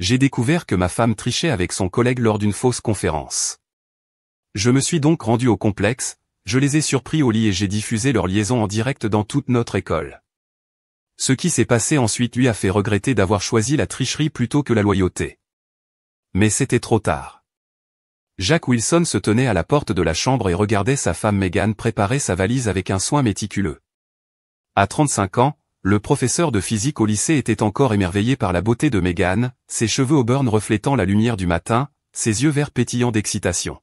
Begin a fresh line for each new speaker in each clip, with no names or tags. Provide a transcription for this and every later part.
J'ai découvert que ma femme trichait avec son collègue lors d'une fausse conférence. Je me suis donc rendu au complexe, je les ai surpris au lit et j'ai diffusé leur liaison en direct dans toute notre école. Ce qui s'est passé ensuite lui a fait regretter d'avoir choisi la tricherie plutôt que la loyauté. Mais c'était trop tard. Jack Wilson se tenait à la porte de la chambre et regardait sa femme Megan préparer sa valise avec un soin méticuleux. À 35 ans, le professeur de physique au lycée était encore émerveillé par la beauté de Megan, ses cheveux au burn reflétant la lumière du matin, ses yeux verts pétillants d'excitation.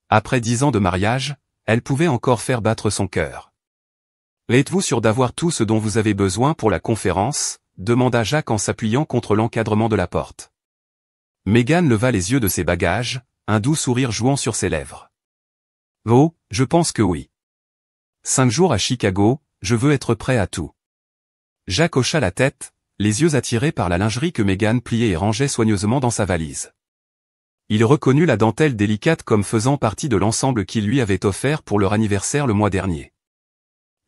Après 10 ans de mariage, elle pouvait encore faire battre son cœur. « Êtes-vous sûr d'avoir tout ce dont vous avez besoin pour la conférence ?» demanda Jack en s'appuyant contre l'encadrement de la porte. Megan leva les yeux de ses bagages, un doux sourire jouant sur ses lèvres. « Oh, je pense que oui. 5 jours à Chicago, je veux être prêt à tout. » Jack hocha la tête, les yeux attirés par la lingerie que Megan pliait et rangeait soigneusement dans sa valise. Il reconnut la dentelle délicate comme faisant partie de l'ensemble qu'il lui avait offert pour leur anniversaire le mois dernier.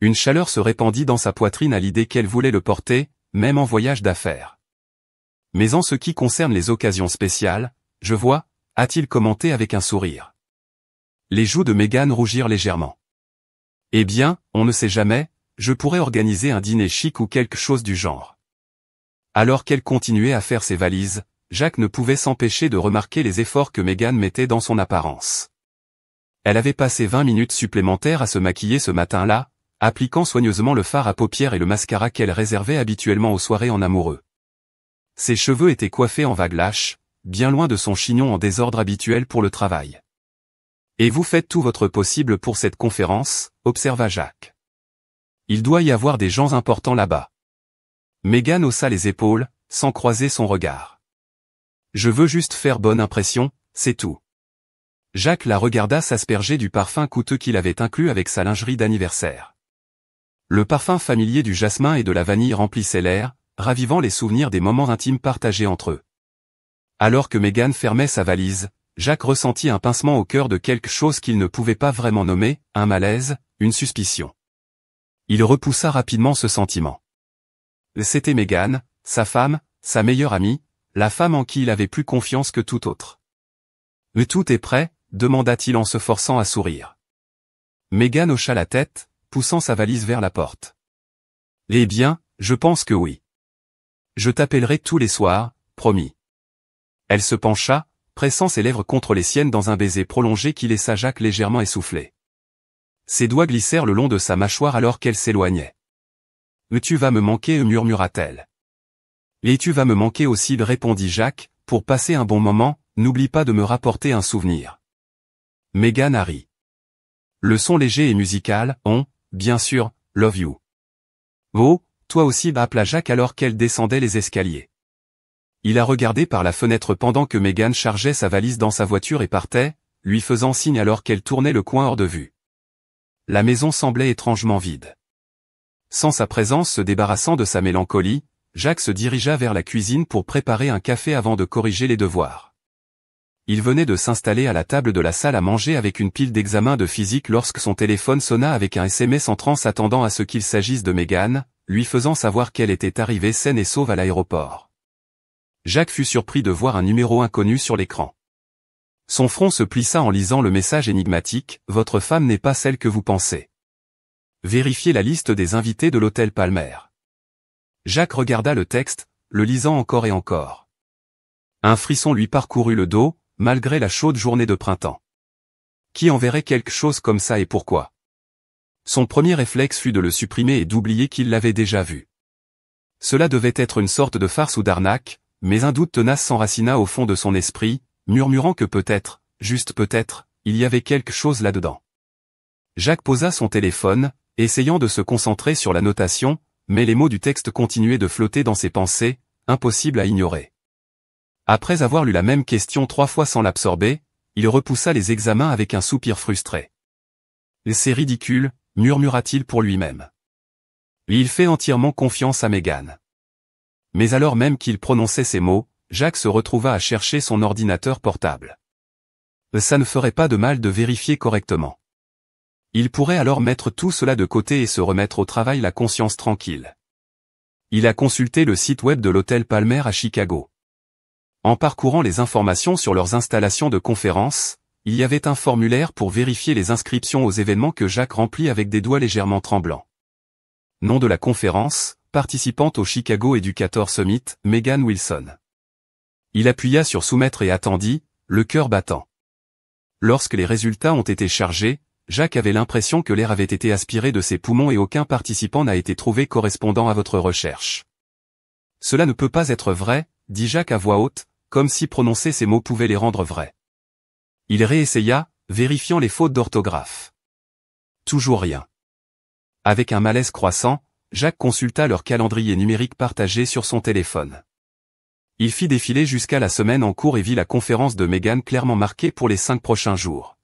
Une chaleur se répandit dans sa poitrine à l'idée qu'elle voulait le porter, même en voyage d'affaires. « Mais en ce qui concerne les occasions spéciales, je vois, » a-t-il commenté avec un sourire. Les joues de Megan rougirent légèrement. « Eh bien, on ne sait jamais, je pourrais organiser un dîner chic ou quelque chose du genre. » Alors qu'elle continuait à faire ses valises, Jack ne pouvait s'empêcher de remarquer les efforts que Megan mettait dans son apparence. Elle avait passé 20 minutes supplémentaires à se maquiller ce matin-là, appliquant soigneusement le fard à paupières et le mascara qu'elle réservait habituellement aux soirées en amoureux. Ses cheveux étaient coiffés en vagues lâches, bien loin de son chignon en désordre habituel pour le travail. « Et vous faites tout votre possible pour cette conférence ?» observa Jack. « Il doit y avoir des gens importants là-bas. » Megan haussa les épaules, sans croiser son regard. « Je veux juste faire bonne impression, c'est tout. » Jack la regarda s'asperger du parfum coûteux qu'il avait inclus avec sa lingerie d'anniversaire. Le parfum familier du jasmin et de la vanille remplissait l'air, ravivant les souvenirs des moments intimes partagés entre eux. Alors que Megan fermait sa valise, Jack ressentit un pincement au cœur de quelque chose qu'il ne pouvait pas vraiment nommer, un malaise, une suspicion. Il repoussa rapidement ce sentiment. C'était Megan, sa femme, sa meilleure amie, la femme en qui il avait plus confiance que tout autre. « Tout est prêt ?» demanda-t-il en se forçant à sourire. Megan hocha la tête, poussant sa valise vers la porte. « Eh bien, je pense que oui. Je t'appellerai tous les soirs, promis. » Elle se pencha, pressant ses lèvres contre les siennes dans un baiser prolongé qui laissa Jack légèrement essoufflé. Ses doigts glissèrent le long de sa mâchoire alors qu'elle s'éloignait. « Tu vas me manquer » murmura-t-elle. « Et tu vas me manquer aussi » répondit Jack, « pour passer un bon moment, n'oublie pas de me rapporter un souvenir. » Megan a ri. Le son léger et musical, bien sûr, love you. Oh, toi aussi appela Jack alors qu'elle descendait les escaliers. Il a regardé par la fenêtre pendant que Megan chargeait sa valise dans sa voiture et partait, lui faisant signe alors qu'elle tournait le coin hors de vue. La maison semblait étrangement vide. Sans sa présence se débarrassant de sa mélancolie, Jack se dirigea vers la cuisine pour préparer un café avant de corriger les devoirs. Il venait de s'installer à la table de la salle à manger avec une pile d'examens de physique lorsque son téléphone sonna avec un SMS entrant s'attendant à ce qu'il s'agisse de Megan, lui faisant savoir qu'elle était arrivée saine et sauve à l'aéroport. Jack fut surpris de voir un numéro inconnu sur l'écran. Son front se plissa en lisant le message énigmatique « Votre femme n'est pas celle que vous pensez. Vérifiez la liste des invités de l'hôtel Palmer. » Jack regarda le texte, le lisant encore et encore. Un frisson lui parcourut le dos, malgré la chaude journée de printemps. Qui enverrait quelque chose comme ça et pourquoi? Son premier réflexe fut de le supprimer et d'oublier qu'il l'avait déjà vu. Cela devait être une sorte de farce ou d'arnaque, mais un doute tenace s'enracina au fond de son esprit, murmurant que peut-être, juste peut-être, il y avait quelque chose là-dedans. Jack posa son téléphone, essayant de se concentrer sur la notation, mais les mots du texte continuaient de flotter dans ses pensées, impossible à ignorer. Après avoir lu la même question 3 fois sans l'absorber, il repoussa les examens avec un soupir frustré. « C'est ridicule », murmura-t-il pour lui-même. Il fait entièrement confiance à Megan. Mais alors même qu'il prononçait ces mots, Jack se retrouva à chercher son ordinateur portable. Ça ne ferait pas de mal de vérifier correctement. Il pourrait alors mettre tout cela de côté et se remettre au travail la conscience tranquille. Il a consulté le site web de l'hôtel Palmer à Chicago. En parcourant les informations sur leurs installations de conférence, il y avait un formulaire pour vérifier les inscriptions aux événements que Jacques remplit avec des doigts légèrement tremblants. Nom de la conférence, participante au Chicago Educator Summit, Megan Wilson. Il appuya sur soumettre et attendit, le cœur battant. Lorsque les résultats ont été chargés, Jacques avait l'impression que l'air avait été aspiré de ses poumons et aucun participant n'a été trouvé correspondant à votre recherche. Cela ne peut pas être vrai, dit Jacques à voix haute, comme si prononcer ces mots pouvait les rendre vrais. Il réessaya, vérifiant les fautes d'orthographe. Toujours rien. Avec un malaise croissant, Jacques consulta leur calendrier numérique partagé sur son téléphone. Il fit défiler jusqu'à la semaine en cours et vit la conférence de Megan clairement marquée pour les 5 prochains jours.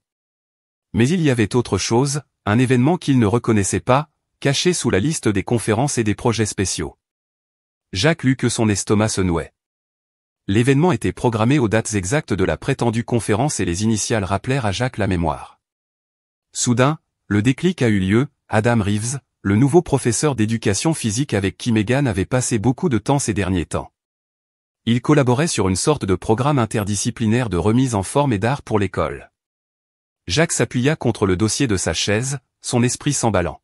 Mais il y avait autre chose, un événement qu'il ne reconnaissait pas, caché sous la liste des conférences et des projets spéciaux. Jacques lut que son estomac se nouait. L'événement était programmé aux dates exactes de la prétendue conférence et les initiales rappelèrent à Jacques la mémoire. Soudain, le déclic a eu lieu, Adam Reeves, le nouveau professeur d'éducation physique avec qui Megan avait passé beaucoup de temps ces derniers temps. Il collaborait sur une sorte de programme interdisciplinaire de remise en forme et d'art pour l'école. Jacques s'appuya contre le dossier de sa chaise, son esprit s'emballant.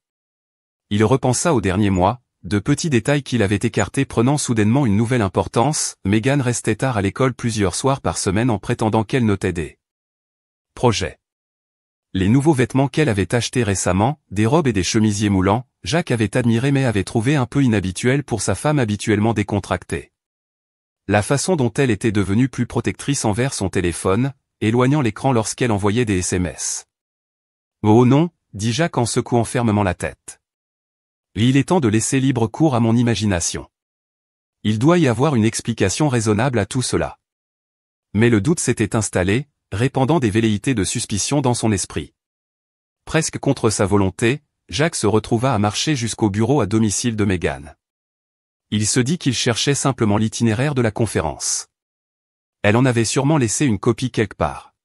Il repensa aux derniers mois, de petits détails qu'il avait écartés prenant soudainement une nouvelle importance. Megan restait tard à l'école plusieurs soirs par semaine en prétendant qu'elle notait des projets. Les nouveaux vêtements qu'elle avait achetés récemment, des robes et des chemisiers moulants, Jacques avait admiré mais avait trouvé un peu inhabituel pour sa femme habituellement décontractée. La façon dont elle était devenue plus protectrice envers son téléphone, éloignant l'écran lorsqu'elle envoyait des SMS. « Oh non », dit Jacques en secouant fermement la tête. Il est temps de laisser libre cours à mon imagination. Il doit y avoir une explication raisonnable à tout cela. Mais le doute s'était installé, répandant des velléités de suspicion dans son esprit. Presque contre sa volonté, Jacques se retrouva à marcher jusqu'au bureau à domicile de Megan. Il se dit qu'il cherchait simplement l'itinéraire de la conférence. Elle en avait sûrement laissé une copie quelque part.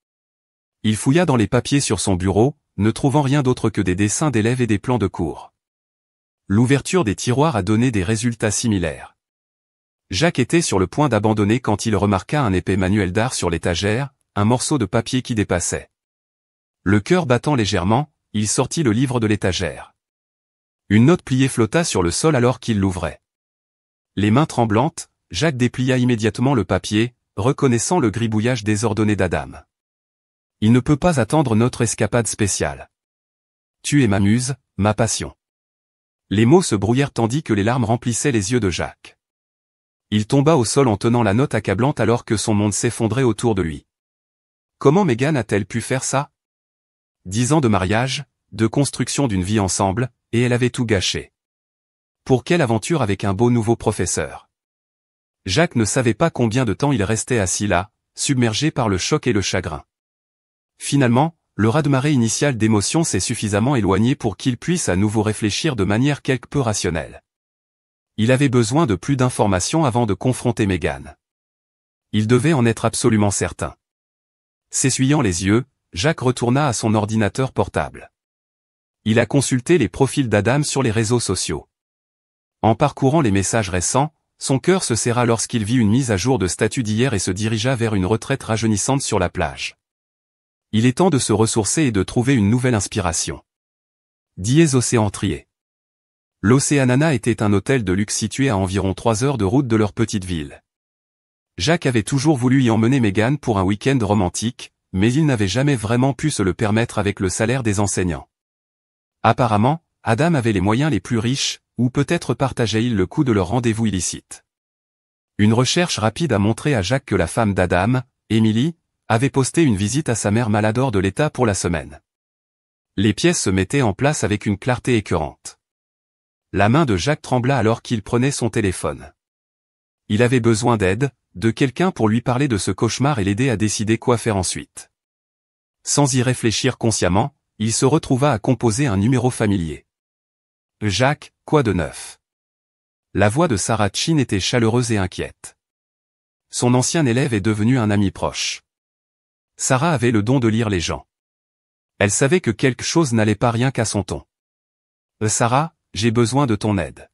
Il fouilla dans les papiers sur son bureau, ne trouvant rien d'autre que des dessins d'élèves et des plans de cours. L'ouverture des tiroirs a donné des résultats similaires. Jacques était sur le point d'abandonner quand il remarqua un épais manuel d'art sur l'étagère, un morceau de papier qui dépassait. Le cœur battant légèrement, il sortit le livre de l'étagère. Une note pliée flotta sur le sol alors qu'il l'ouvrait. Les mains tremblantes, Jacques déplia immédiatement le papier, reconnaissant le gribouillage désordonné d'Adam. Il ne peut pas attendre notre escapade spéciale. Tu es ma muse, ma passion. Les mots se brouillèrent tandis que les larmes remplissaient les yeux de Jacques. Il tomba au sol en tenant la note accablante alors que son monde s'effondrait autour de lui. Comment Megan a-t-elle pu faire ça? 10 ans de mariage, de construction d'une vie ensemble, et elle avait tout gâché. Pour quelle aventure avec un beau nouveau professeur? Jacques ne savait pas combien de temps il restait assis là, submergé par le choc et le chagrin. Finalement, le raz-de-marée initial d'émotions s'est suffisamment éloigné pour qu'il puisse à nouveau réfléchir de manière quelque peu rationnelle. Il avait besoin de plus d'informations avant de confronter Megan. Il devait en être absolument certain. S'essuyant les yeux, Jacques retourna à son ordinateur portable. Il a consulté les profils d'Adam sur les réseaux sociaux. En parcourant les messages récents, son cœur se serra lorsqu'il vit une mise à jour de statut d'hier et se dirigea vers une retraite rajeunissante sur la plage. Il est temps de se ressourcer et de trouver une nouvelle inspiration. Diez Océan Trier. L'Océanana était un hôtel de luxe situé à environ 3 heures de route de leur petite ville. Jacques avait toujours voulu y emmener Megan pour un week-end romantique, mais il n'avait jamais vraiment pu se le permettre avec le salaire des enseignants. Apparemment, Adam avait les moyens les plus riches, ou peut-être partageait-il le coût de leur rendez-vous illicite. Une recherche rapide a montré à Jacques que la femme d'Adam, Emily, avait posté une visite à sa mère Malador de l'État pour la semaine. Les pièces se mettaient en place avec une clarté écœurante. La main de Jacques trembla alors qu'il prenait son téléphone. Il avait besoin d'aide, de quelqu'un pour lui parler de ce cauchemar et l'aider à décider quoi faire ensuite. Sans y réfléchir consciemment, il se retrouva à composer un numéro familier. « Jacques, quoi de neuf ?» La voix de Sarah Chin était chaleureuse et inquiète. Son ancien élève est devenu un ami proche. Sarah avait le don de lire les gens. Elle savait que quelque chose n'allait pas rien qu'à son ton. « Sarah, j'ai besoin de ton aide. »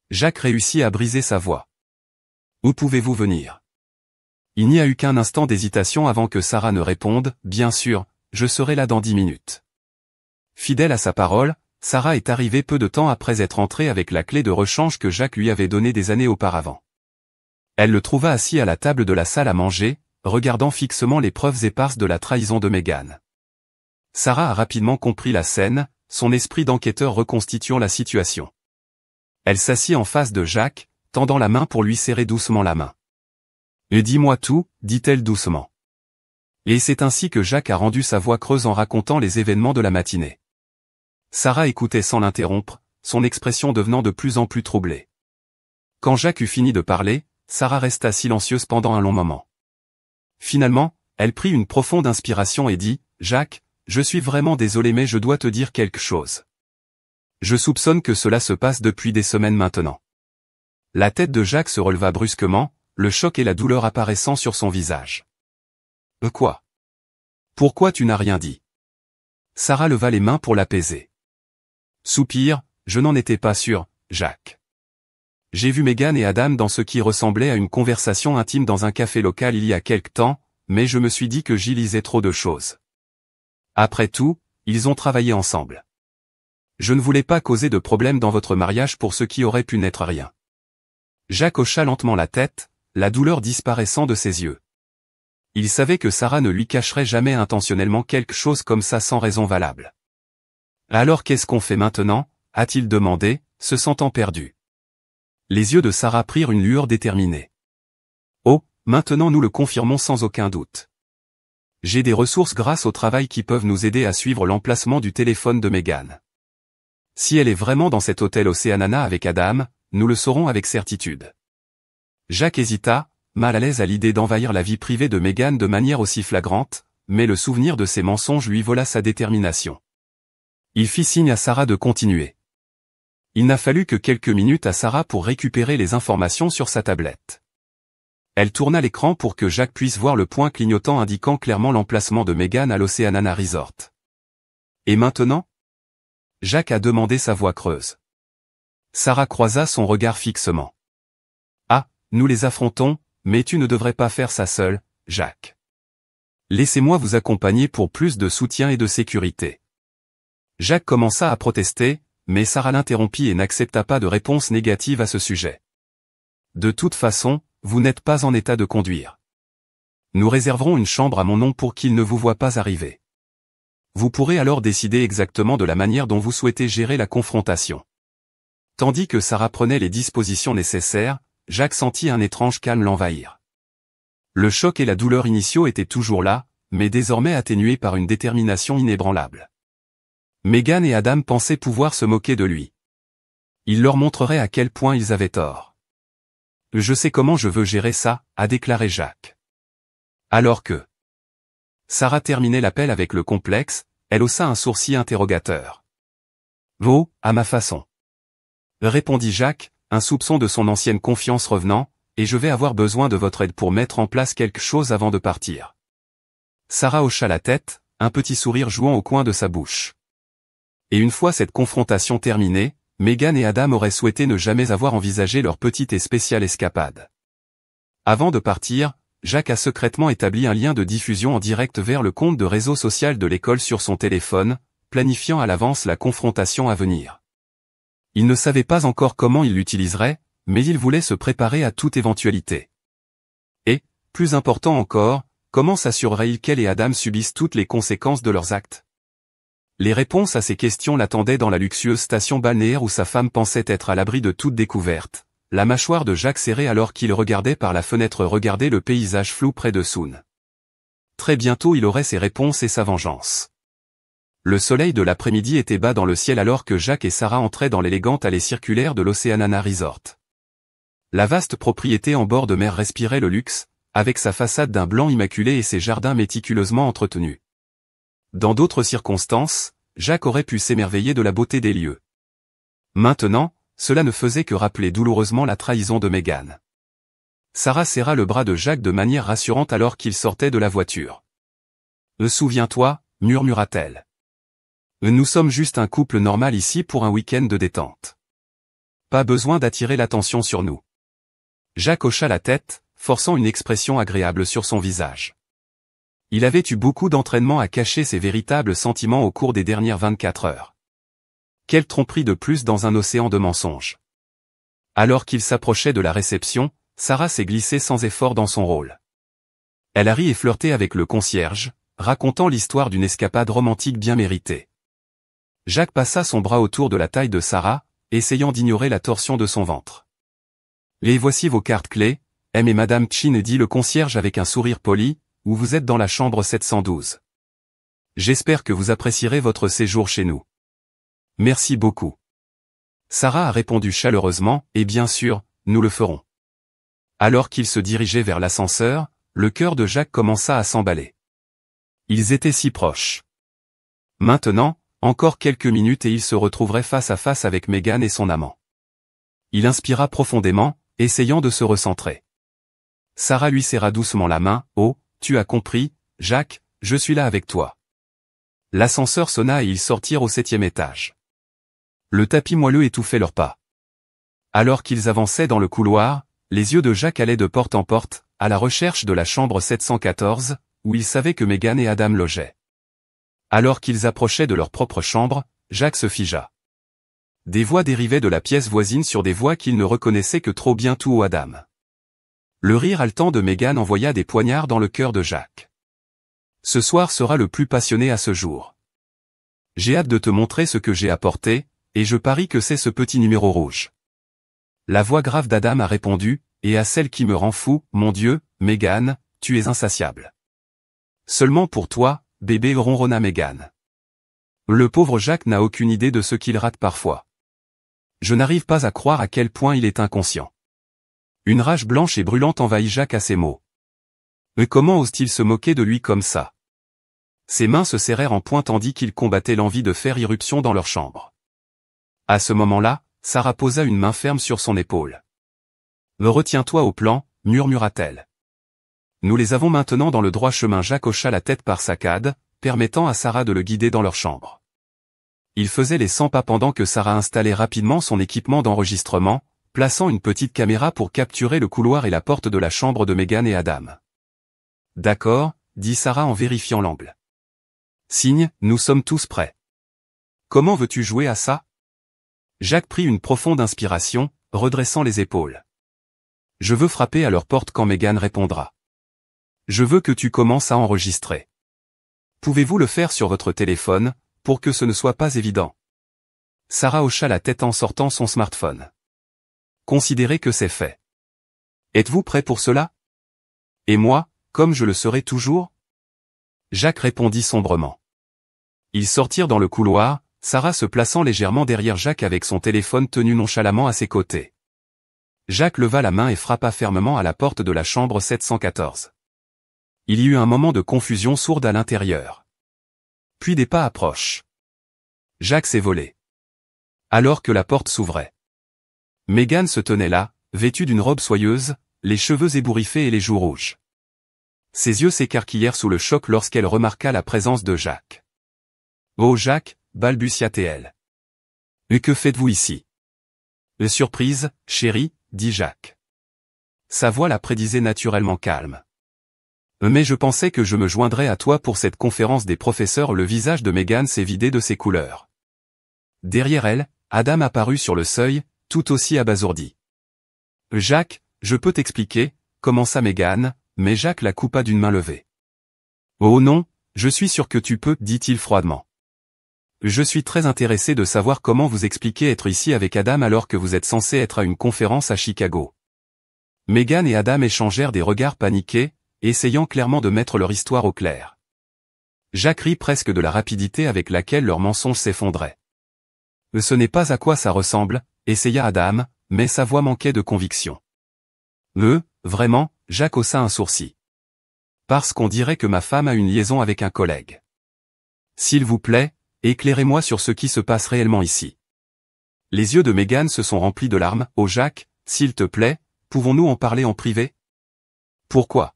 Jacques réussit à briser sa voix. « Où pouvez-vous venir ? Il n'y a eu qu'un instant d'hésitation avant que Sarah ne réponde, « Bien sûr, je serai là dans 10 minutes. » Fidèle à sa parole, Sarah est arrivée peu de temps après être entrée avec la clé de rechange que Jacques lui avait donnée des années auparavant. Elle le trouva assis à la table de la salle à manger, regardant fixement les preuves éparses de la trahison de Meghan. Sarah a rapidement compris la scène, son esprit d'enquêteur reconstituant la situation. Elle s'assit en face de Jacques, tendant la main pour lui serrer doucement la main. « Et dis-moi tout », dit-elle doucement. Et c'est ainsi que Jacques a rendu sa voix creuse en racontant les événements de la matinée. Sarah écoutait sans l'interrompre, son expression devenant de plus en plus troublée. Quand Jacques eut fini de parler, Sarah resta silencieuse pendant un long moment. Finalement, elle prit une profonde inspiration et dit, « Jacques, je suis vraiment désolé mais je dois te dire quelque chose. Je soupçonne que cela se passe depuis des semaines maintenant. » La tête de Jacques se releva brusquement, le choc et la douleur apparaissant sur son visage. « Quoi ? Pourquoi tu n'as rien dit ?» Sarah leva les mains pour l'apaiser. Soupir, « Je n'en étais pas sûr, Jacques. J'ai vu Meghan et Adam dans ce qui ressemblait à une conversation intime dans un café local il y a quelque temps, mais je me suis dit que j'y lisais trop de choses. Après tout, ils ont travaillé ensemble. Je ne voulais pas causer de problème dans votre mariage pour ce qui aurait pu n'être rien. » Jacques hocha lentement la tête, la douleur disparaissant de ses yeux. Il savait que Sarah ne lui cacherait jamais intentionnellement quelque chose comme ça sans raison valable. « Alors qu'est-ce qu'on fait maintenant ?» a-t-il demandé, se sentant perdu. Les yeux de Sarah prirent une lueur déterminée. « Oh, maintenant nous le confirmons sans aucun doute. J'ai des ressources grâce au travail qui peuvent nous aider à suivre l'emplacement du téléphone de Meghan. Si elle est vraiment dans cet hôtel Oceanana avec Adam, nous le saurons avec certitude. » Jacques hésita, mal à l'aise à l'idée d'envahir la vie privée de Meghan de manière aussi flagrante, mais le souvenir de ses mensonges lui vola sa détermination. Il fit signe à Sarah de continuer. Il n'a fallu que quelques minutes à Sarah pour récupérer les informations sur sa tablette. Elle tourna l'écran pour que Jacques puisse voir le point clignotant indiquant clairement l'emplacement de Meghan à l'Oceanana Resort. « Et maintenant ?» Jacques a demandé sa voix creuse. Sarah croisa son regard fixement. « Ah, nous les affrontons, mais tu ne devrais pas faire ça seul, Jacques. Laissez-moi vous accompagner pour plus de soutien et de sécurité. » Jacques commença à protester, mais Sarah l'interrompit et n'accepta pas de réponse négative à ce sujet. « De toute façon, vous n'êtes pas en état de conduire. Nous réserverons une chambre à mon nom pour qu'il ne vous voie pas arriver. Vous pourrez alors décider exactement de la manière dont vous souhaitez gérer la confrontation. » Tandis que Sarah prenait les dispositions nécessaires, Jacques sentit un étrange calme l'envahir. Le choc et la douleur initiaux étaient toujours là, mais désormais atténués par une détermination inébranlable. Meghan et Adam pensaient pouvoir se moquer de lui. Il leur montrerait à quel point ils avaient tort. « Je sais comment je veux gérer ça », a déclaré Jacques. Alors que Sarah terminait l'appel avec le complexe, elle haussa un sourcil interrogateur. « Oh, à ma façon. » Répondit Jacques, un soupçon de son ancienne confiance revenant, « et je vais avoir besoin de votre aide pour mettre en place quelque chose avant de partir. » Sarah hocha la tête, un petit sourire jouant au coin de sa bouche. Et une fois cette confrontation terminée, Meghan et Adam auraient souhaité ne jamais avoir envisagé leur petite et spéciale escapade. Avant de partir, Jacques a secrètement établi un lien de diffusion en direct vers le compte de réseau social de l'école sur son téléphone, planifiant à l'avance la confrontation à venir. Il ne savait pas encore comment il l'utiliserait, mais il voulait se préparer à toute éventualité. Et, plus important encore, comment s'assurerait-il qu'elle et Adam subissent toutes les conséquences de leurs actes? Les réponses à ces questions l'attendaient dans la luxueuse station balnéaire où sa femme pensait être à l'abri de toute découverte, la mâchoire de Jacques serrée alors qu'il regardait par la fenêtre regarder le paysage flou près de Soon. Très bientôt il aurait ses réponses et sa vengeance. Le soleil de l'après-midi était bas dans le ciel alors que Jacques et Sarah entraient dans l'élégante allée circulaire de l'Oceanana Resort. La vaste propriété en bord de mer respirait le luxe, avec sa façade d'un blanc immaculé et ses jardins méticuleusement entretenus. Dans d'autres circonstances, Jacques aurait pu s'émerveiller de la beauté des lieux. Maintenant, cela ne faisait que rappeler douloureusement la trahison de Meghan. Sarah serra le bras de Jacques de manière rassurante alors qu'il sortait de la voiture. « Souviens-toi » murmura-t-elle. « Nous sommes juste un couple normal ici pour un week-end de détente. Pas besoin d'attirer l'attention sur nous. » Jacques hocha la tête, forçant une expression agréable sur son visage. Il avait eu beaucoup d'entraînement à cacher ses véritables sentiments au cours des dernières 24 heures. Quelle tromperie de plus dans un océan de mensonges. Alors qu'il s'approchait de la réception, Sarah s'est glissée sans effort dans son rôle. Elle a ri et flirté avec le concierge, racontant l'histoire d'une escapade romantique bien méritée. Jacques passa son bras autour de la taille de Sarah, essayant d'ignorer la torsion de son ventre. « Et voici vos cartes clés, M et Madame Chin, dit le concierge avec un sourire poli, où vous êtes dans la chambre 712. J'espère que vous apprécierez votre séjour chez nous. Merci beaucoup. » Sarah a répondu chaleureusement, et bien sûr, nous le ferons. Alors qu'ils se dirigeaient vers l'ascenseur, le cœur de Jacques commença à s'emballer. Ils étaient si proches. Maintenant, encore quelques minutes et il se retrouverait face à face avec Megan et son amant. Il inspira profondément, essayant de se recentrer. Sarah lui serra doucement la main. « Oh, tu as compris, Jacques, je suis là avec toi. » L'ascenseur sonna et ils sortirent au 7e étage. Le tapis moelleux étouffait leurs pas. Alors qu'ils avançaient dans le couloir, les yeux de Jacques allaient de porte en porte, à la recherche de la chambre 714, où il savait que Megan et Adam logeaient. Alors qu'ils approchaient de leur propre chambre, Jacques se figea. Des voix dérivaient de la pièce voisine sur des voix qu'il ne reconnaissait que trop bien tout au Adam. Le rire haletant de Megan envoya des poignards dans le cœur de Jacques. Ce soir sera le plus passionné à ce jour. J'ai hâte de te montrer ce que j'ai apporté, et je parie que c'est ce petit numéro rouge. La voix grave d'Adam a répondu, et à celle qui me rend fou, mon Dieu, Megan, tu es insatiable. Seulement pour toi, bébé, ronronna Megan. Le pauvre Jacques n'a aucune idée de ce qu'il rate parfois. Je n'arrive pas à croire à quel point il est inconscient. Une rage blanche et brûlante envahit Jacques à ces mots. Mais comment ose-t-il se moquer de lui comme ça? Ses mains se serrèrent en poing tandis qu'il combattait l'envie de faire irruption dans leur chambre. À ce moment-là, Sarah posa une main ferme sur son épaule. « Retiens-toi au plan, murmura-t-elle. Nous les avons maintenant dans le droit chemin. Jacques hocha la tête par saccades, permettant à Sarah de le guider dans leur chambre. Il faisait les 100 pas pendant que Sarah installait rapidement son équipement d'enregistrement, plaçant une petite caméra pour capturer le couloir et la porte de la chambre de Megan et Adam. « D'accord, » dit Sarah en vérifiant l'angle. « Signe, nous sommes tous prêts. Comment veux-tu jouer à ça ?» Jacques prit une profonde inspiration, redressant les épaules. « Je veux frapper à leur porte quand Megan répondra. Je veux que tu commences à enregistrer. Pouvez-vous le faire sur votre téléphone, pour que ce ne soit pas évident ?» Sarah hocha la tête en sortant son smartphone. « Considérez que c'est fait. Êtes-vous prêt pour cela? Et moi, comme je le serai toujours ?» Jacques répondit sombrement. Ils sortirent dans le couloir, Sarah se plaçant légèrement derrière Jacques avec son téléphone tenu nonchalamment à ses côtés. Jacques leva la main et frappa fermement à la porte de la chambre 714. Il y eut un moment de confusion sourde à l'intérieur. Puis des pas approchent. Jacques s'est volé. Alors que la porte s'ouvrait. Megan se tenait là, vêtue d'une robe soyeuse, les cheveux ébouriffés et les joues rouges. Ses yeux s'écarquillèrent sous le choc lorsqu'elle remarqua la présence de Jacques. « Oh Jacques !» balbutia-t-elle. « Et que faites-vous ici ?»« Surprise, chérie, » dit Jacques. Sa voix la prédisait naturellement calme. « Mais je pensais que je me joindrais à toi pour cette conférence des professeurs. » Le visage de Megan s'est vidé de ses couleurs. Derrière elle, Adam apparut sur le seuil, tout aussi abasourdi. « Jacques, je peux t'expliquer, » commença Megan, mais Jacques la coupa d'une main levée. « Oh non, je suis sûr que tu peux, » dit-il froidement. « Je suis très intéressé de savoir comment vous expliquez être ici avec Adam alors que vous êtes censé être à une conférence à Chicago. » Megan et Adam échangèrent des regards paniqués, essayant clairement de mettre leur histoire au clair. Jacques rit presque de la rapidité avec laquelle leur mensonge s'effondrait. « Ce n'est pas à quoi ça ressemble, » essaya Adam, mais sa voix manquait de conviction. « Vraiment ?» Jacques haussa un sourcil. « Parce qu'on dirait que ma femme a une liaison avec un collègue. S'il vous plaît, éclairez-moi sur ce qui se passe réellement ici. » Les yeux de Megan se sont remplis de larmes. « Oh Jacques, s'il te plaît, pouvons-nous en parler en privé ?»« Pourquoi ?»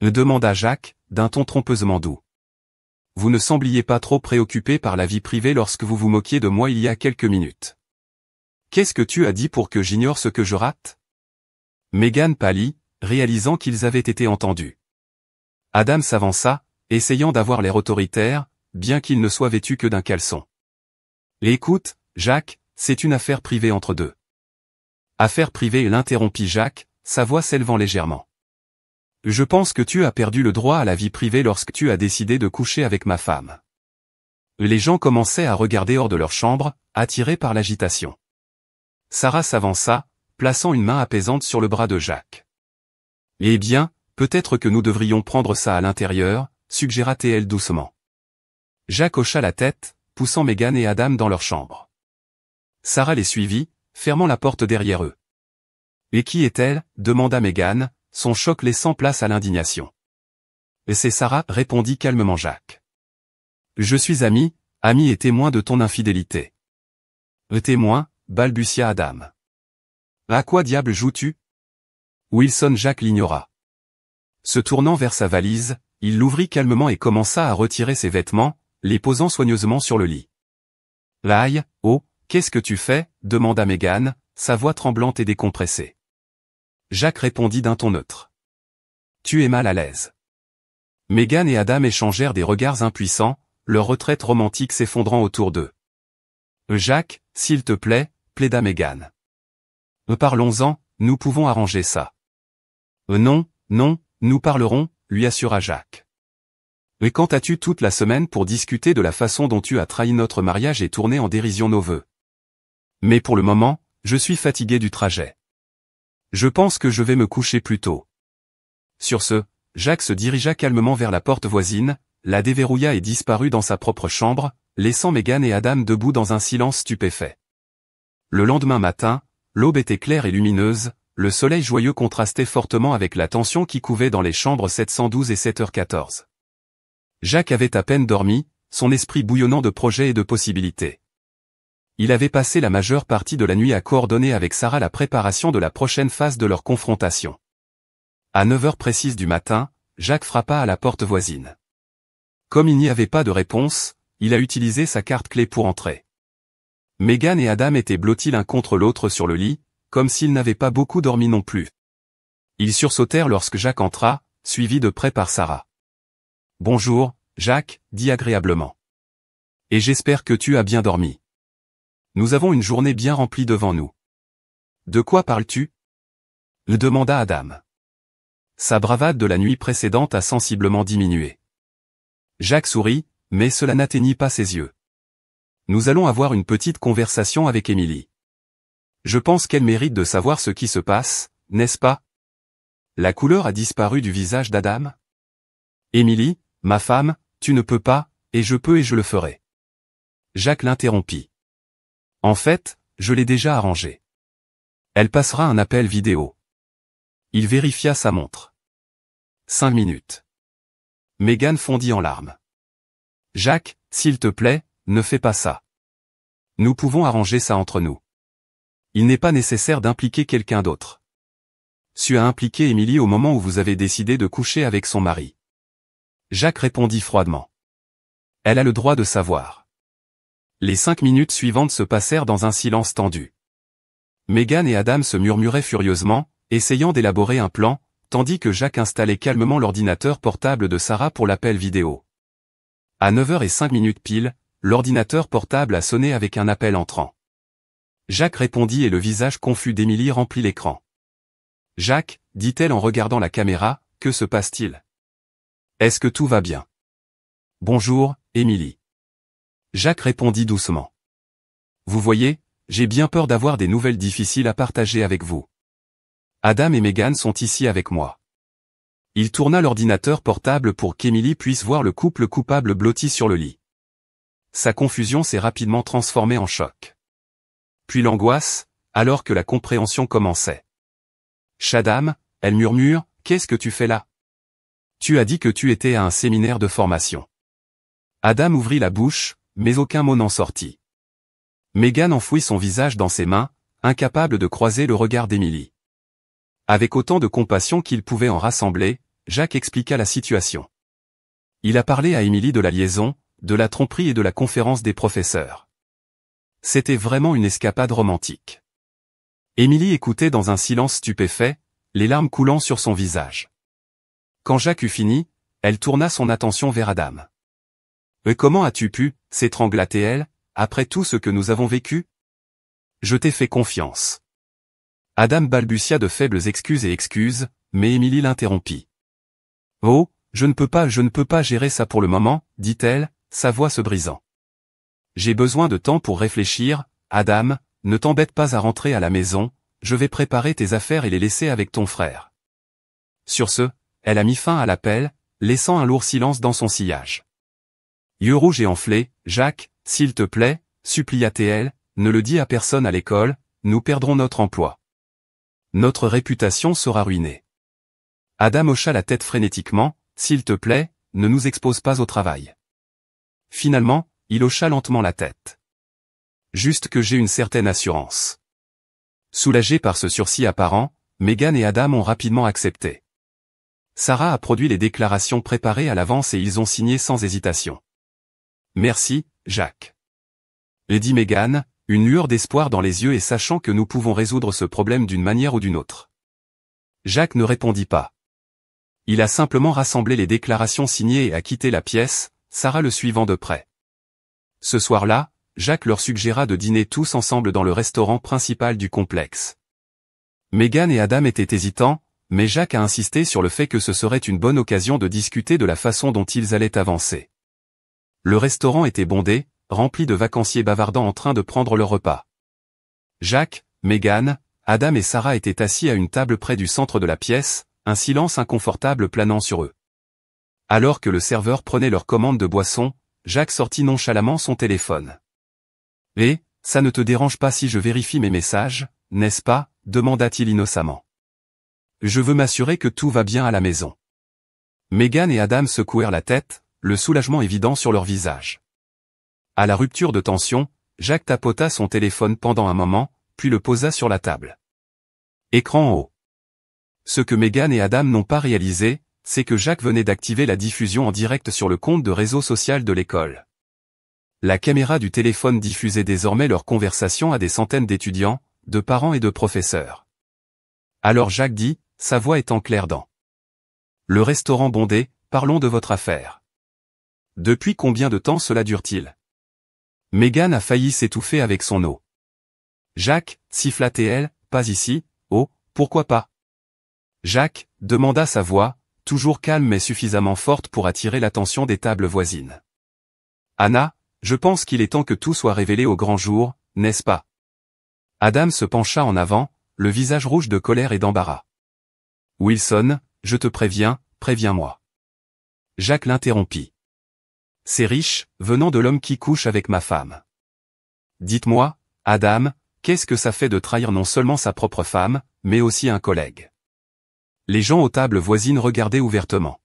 demanda Jacques, d'un ton trompeusement doux. « Vous ne sembliez pas trop préoccupé par la vie privée lorsque vous vous moquiez de moi il y a quelques minutes. Qu'est-ce que tu as dit pour que j'ignore ce que je rate ?» Megan pâlit, réalisant qu'ils avaient été entendus. Adam s'avança, essayant d'avoir l'air autoritaire, bien qu'il ne soit vêtu que d'un caleçon. Écoute, Jacques, c'est une affaire privée entre deux. Affaire privée, l'interrompit Jacques, sa voix s'élevant légèrement. Je pense que tu as perdu le droit à la vie privée lorsque tu as décidé de coucher avec ma femme. Les gens commençaient à regarder hors de leur chambre, attirés par l'agitation. Sarah s'avança, plaçant une main apaisante sur le bras de Jacques. Eh bien, peut-être que nous devrions prendre ça à l'intérieur, suggéra-t-elle doucement. Jacques hocha la tête, poussant Megan et Adam dans leur chambre. Sarah les suivit, fermant la porte derrière eux. Et qui est-elle? Demanda Megan, son choc laissant place à l'indignation. C'est Sarah, répondit calmement Jacques. Je suis ami et témoin de ton infidélité. Témoin, balbutia Adam. À quoi diable joues-tu? Wilson Jacques l'ignora. Se tournant vers sa valise, il l'ouvrit calmement et commença à retirer ses vêtements, les posant soigneusement sur le lit. Aïe, oh, qu'est-ce que tu fais? Demanda Megan, sa voix tremblante et décompressée. Jacques répondit d'un ton neutre. Tu es mal à l'aise. Megan et Adam échangèrent des regards impuissants, leur retraite romantique s'effondrant autour d'eux. Jacques, s'il te plaît, plaida Megan. Parlons-en, nous pouvons arranger ça. Non, nous parlerons, lui assura Jacques. Et quand as-tu toute la semaine pour discuter de la façon dont tu as trahi notre mariage et tourné en dérision nos vœux? Mais pour le moment, je suis fatigué du trajet. Je pense que je vais me coucher plus tôt. Sur ce, Jacques se dirigea calmement vers la porte voisine, la déverrouilla et disparut dans sa propre chambre, laissant Megan et Adam debout dans un silence stupéfait. Le lendemain matin, l'aube était claire et lumineuse, le soleil joyeux contrastait fortement avec la tension qui couvait dans les chambres 712 et 7h14. Jacques avait à peine dormi, son esprit bouillonnant de projets et de possibilités. Il avait passé la majeure partie de la nuit à coordonner avec Sarah la préparation de la prochaine phase de leur confrontation. À 9h précises du matin, Jacques frappa à la porte voisine. Comme il n'y avait pas de réponse, il a utilisé sa carte clé pour entrer. Megan et Adam étaient blottis l'un contre l'autre sur le lit, comme s'ils n'avaient pas beaucoup dormi non plus. Ils sursautèrent lorsque Jacques entra, suivi de près par Sarah. « Bonjour, Jacques, dit agréablement. Et j'espère que tu as bien dormi. Nous avons une journée bien remplie devant nous. » De quoi parles-tu? Le demanda Adam. Sa bravade de la nuit précédente a sensiblement diminué. Jacques sourit, mais cela n'atteignit pas ses yeux. Nous allons avoir une petite conversation avec Émilie. Je pense qu'elle mérite de savoir ce qui se passe, n'est-ce pas? La couleur a disparu du visage d'Adam. Émilie, ma femme, tu ne peux pas, et je peux et je le ferai. Jacques l'interrompit. En fait, je l'ai déjà arrangé. Elle passera un appel vidéo. Il vérifia sa montre. 5 minutes. Megan fondit en larmes. Jacques, s'il te plaît, ne fais pas ça. Nous pouvons arranger ça entre nous. Il n'est pas nécessaire d'impliquer quelqu'un d'autre. Tu as impliqué Émilie au moment où vous avez décidé de coucher avec son mari. Jacques répondit froidement. Elle a le droit de savoir. Les 5 minutes suivantes se passèrent dans un silence tendu. Megan et Adam se murmuraient furieusement, essayant d'élaborer un plan, tandis que Jacques installait calmement l'ordinateur portable de Sarah pour l'appel vidéo. À 9h05 pile, l'ordinateur portable a sonné avec un appel entrant. Jacques répondit et le visage confus d'Émilie remplit l'écran. « Jacques, dit-elle en regardant la caméra, que se passe-t-il? Est-ce que tout va bien? Bonjour, Émilie. Jacques répondit doucement. Vous voyez, j'ai bien peur d'avoir des nouvelles difficiles à partager avec vous. Adam et Megan sont ici avec moi. Il tourna l'ordinateur portable pour qu'Émilie puisse voir le couple coupable blotti sur le lit. Sa confusion s'est rapidement transformée en choc. Puis l'angoisse, alors que la compréhension commençait. Chadam, elle murmure, qu'est-ce que tu fais là? Tu as dit que tu étais à un séminaire de formation. Adam ouvrit la bouche, mais aucun mot n'en sortit. Megan enfouit son visage dans ses mains, incapable de croiser le regard d'Émilie. Avec autant de compassion qu'il pouvait en rassembler, Jacques expliqua la situation. Il a parlé à Émilie de la liaison, de la tromperie et de la conférence des professeurs. C'était vraiment une escapade romantique. Émilie écoutait dans un silence stupéfait, les larmes coulant sur son visage. Quand Jacques eut fini, elle tourna son attention vers Adam. « Et comment as-tu pu, s'étrangla-t-elle, après tout ce que nous avons vécu ? Je t'ai fait confiance. » Adam balbutia de faibles excuses, mais Émilie l'interrompit. « Oh, je ne peux pas gérer ça pour le moment, dit-elle, sa voix se brisant. J'ai besoin de temps pour réfléchir, Adam, ne t'embête pas à rentrer à la maison, je vais préparer tes affaires et les laisser avec ton frère. » Sur ce, elle a mis fin à l'appel, laissant un lourd silence dans son sillage. Yeux rouges et enflés, « Jacques, s'il te plaît, supplia-t-elle, ne le dis à personne à l'école, nous perdrons notre emploi. Notre réputation sera ruinée. » Adam hocha la tête frénétiquement, « S'il te plaît, ne nous expose pas au travail. » Finalement, il hocha lentement la tête. « Juste que j'ai une certaine assurance. » Soulagés par ce sursis apparent, Megan et Adam ont rapidement accepté. Sarah a produit les déclarations préparées à l'avance et ils ont signé sans hésitation. « Merci, Jacques. » dit Megan, une lueur d'espoir dans les yeux et sachant que nous pouvons résoudre ce problème d'une manière ou d'une autre. Jacques ne répondit pas. Il a simplement rassemblé les déclarations signées et a quitté la pièce, Sarah le suivant de près. Ce soir-là, Jacques leur suggéra de dîner tous ensemble dans le restaurant principal du complexe. Megan et Adam étaient hésitants, mais Jacques a insisté sur le fait que ce serait une bonne occasion de discuter de la façon dont ils allaient avancer. Le restaurant était bondé, rempli de vacanciers bavardant en train de prendre leur repas. Jacques, Megan, Adam et Sarah étaient assis à une table près du centre de la pièce, un silence inconfortable planant sur eux. Alors que le serveur prenait leur commande de boisson, Jacques sortit nonchalamment son téléphone. « Et, ça ne te dérange pas si je vérifie mes messages, n'est-ce pas ?» demanda-t-il innocemment. « Je veux m'assurer que tout va bien à la maison. » Megan et Adam secouèrent la tête, le soulagement évident sur leur visage. À la rupture de tension, Jacques tapota son téléphone pendant un moment, puis le posa sur la table. Écran en haut. Ce que Megan et Adam n'ont pas réalisé, c'est que Jacques venait d'activer la diffusion en direct sur le compte de réseau social de l'école. La caméra du téléphone diffusait désormais leur conversation à des centaines d'étudiants, de parents et de professeurs. Alors Jacques dit, sa voix étant claire dans « Le restaurant bondé, parlons de votre affaire. Depuis combien de temps cela dure-t-il » Megan a failli s'étouffer avec son eau. « Jacques, siffla-t-elle, pas ici, oh, pourquoi pas ?» Jacques, demanda sa voix, toujours calme mais suffisamment forte pour attirer l'attention des tables voisines. « Anna, je pense qu'il est temps que tout soit révélé au grand jour, n'est-ce pas ?» Adam se pencha en avant, le visage rouge de colère et d'embarras. « Wilson, je te préviens, préviens-moi. » Jacques l'interrompit. « C'est riche, venant de l'homme qui couche avec ma femme. Dites-moi, Adam, qu'est-ce que ça fait de trahir non seulement sa propre femme, mais aussi un collègue ?» Les gens aux tables voisines regardaient ouvertement.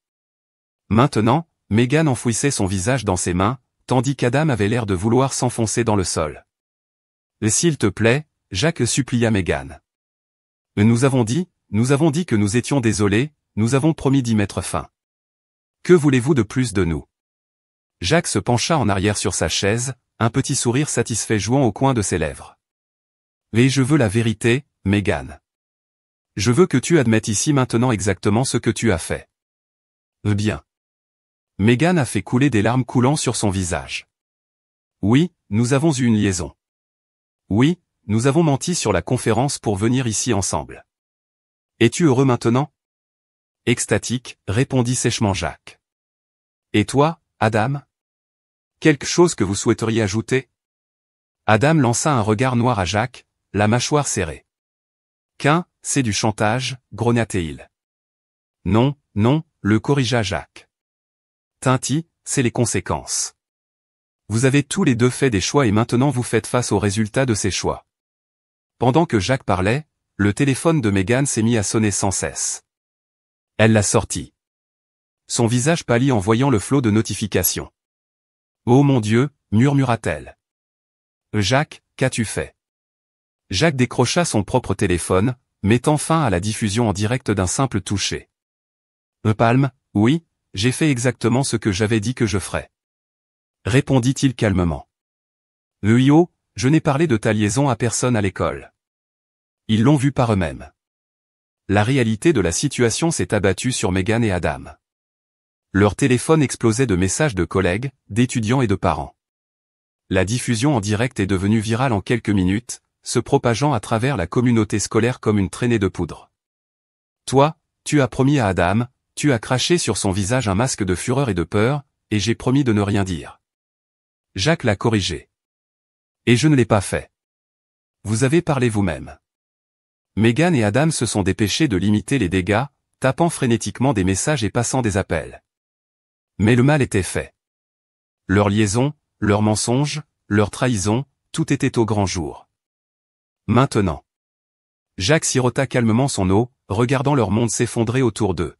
Maintenant, Megan enfouissait son visage dans ses mains, tandis qu'Adam avait l'air de vouloir s'enfoncer dans le sol. « S'il te plaît, Jacques supplia Megan. Nous avons dit que nous étions désolés, nous avons promis d'y mettre fin. Que voulez-vous de plus de nous ?» Jacques se pencha en arrière sur sa chaise, un petit sourire satisfait jouant au coin de ses lèvres. « Et je veux la vérité, Megan. Je veux que tu admettes ici maintenant exactement ce que tu as fait. » Bien. Megan a fait couler des larmes coulant sur son visage. « Oui, nous avons eu une liaison. Oui, nous avons menti sur la conférence pour venir ici ensemble. Es-tu heureux maintenant ?» Extatique, répondit sèchement Jacques. « Et toi, Adam ? Quelque chose que vous souhaiteriez ajouter ?» Adam lança un regard noir à Jacques, la mâchoire serrée. « Qu'un, c'est du chantage, grogna-t-il. « Non, non, le corrigea Jacques. Tinti, c'est les conséquences. Vous avez tous les deux fait des choix et maintenant vous faites face aux résultats de ces choix. » Pendant que Jacques parlait, le téléphone de Megan s'est mis à sonner sans cesse. Elle l'a sorti. Son visage pâlit en voyant le flot de notifications. « Oh mon Dieu !» murmura-t-elle. « Jacques, qu'as-tu fait ?» Jacques décrocha son propre téléphone, mettant fin à la diffusion en direct d'un simple toucher. « Palme, oui, j'ai fait exactement ce que j'avais dit que je ferais. » Répondit-il calmement. « Yo, je n'ai parlé de ta liaison à personne à l'école. Ils l'ont vu par eux-mêmes. la réalité de la situation s'est abattue sur Meghan et Adam. Leur téléphone explosait de messages de collègues, d'étudiants et de parents. La diffusion en direct est devenue virale en quelques minutes, se propageant à travers la communauté scolaire comme une traînée de poudre. Toi, tu as promis à Adam, tu as craché sur son visage un masque de fureur et de peur, et j'ai promis de ne rien dire. Jacques l'a corrigé. Et je ne l'ai pas fait. Vous avez parlé vous-même. Meghan et Adam se sont dépêchés de limiter les dégâts, tapant frénétiquement des messages et passant des appels. Mais le mal était fait. Leur liaison, leurs mensonges, leur trahison, tout était au grand jour. Maintenant. Jacques sirota calmement son eau, regardant leur monde s'effondrer autour d'eux.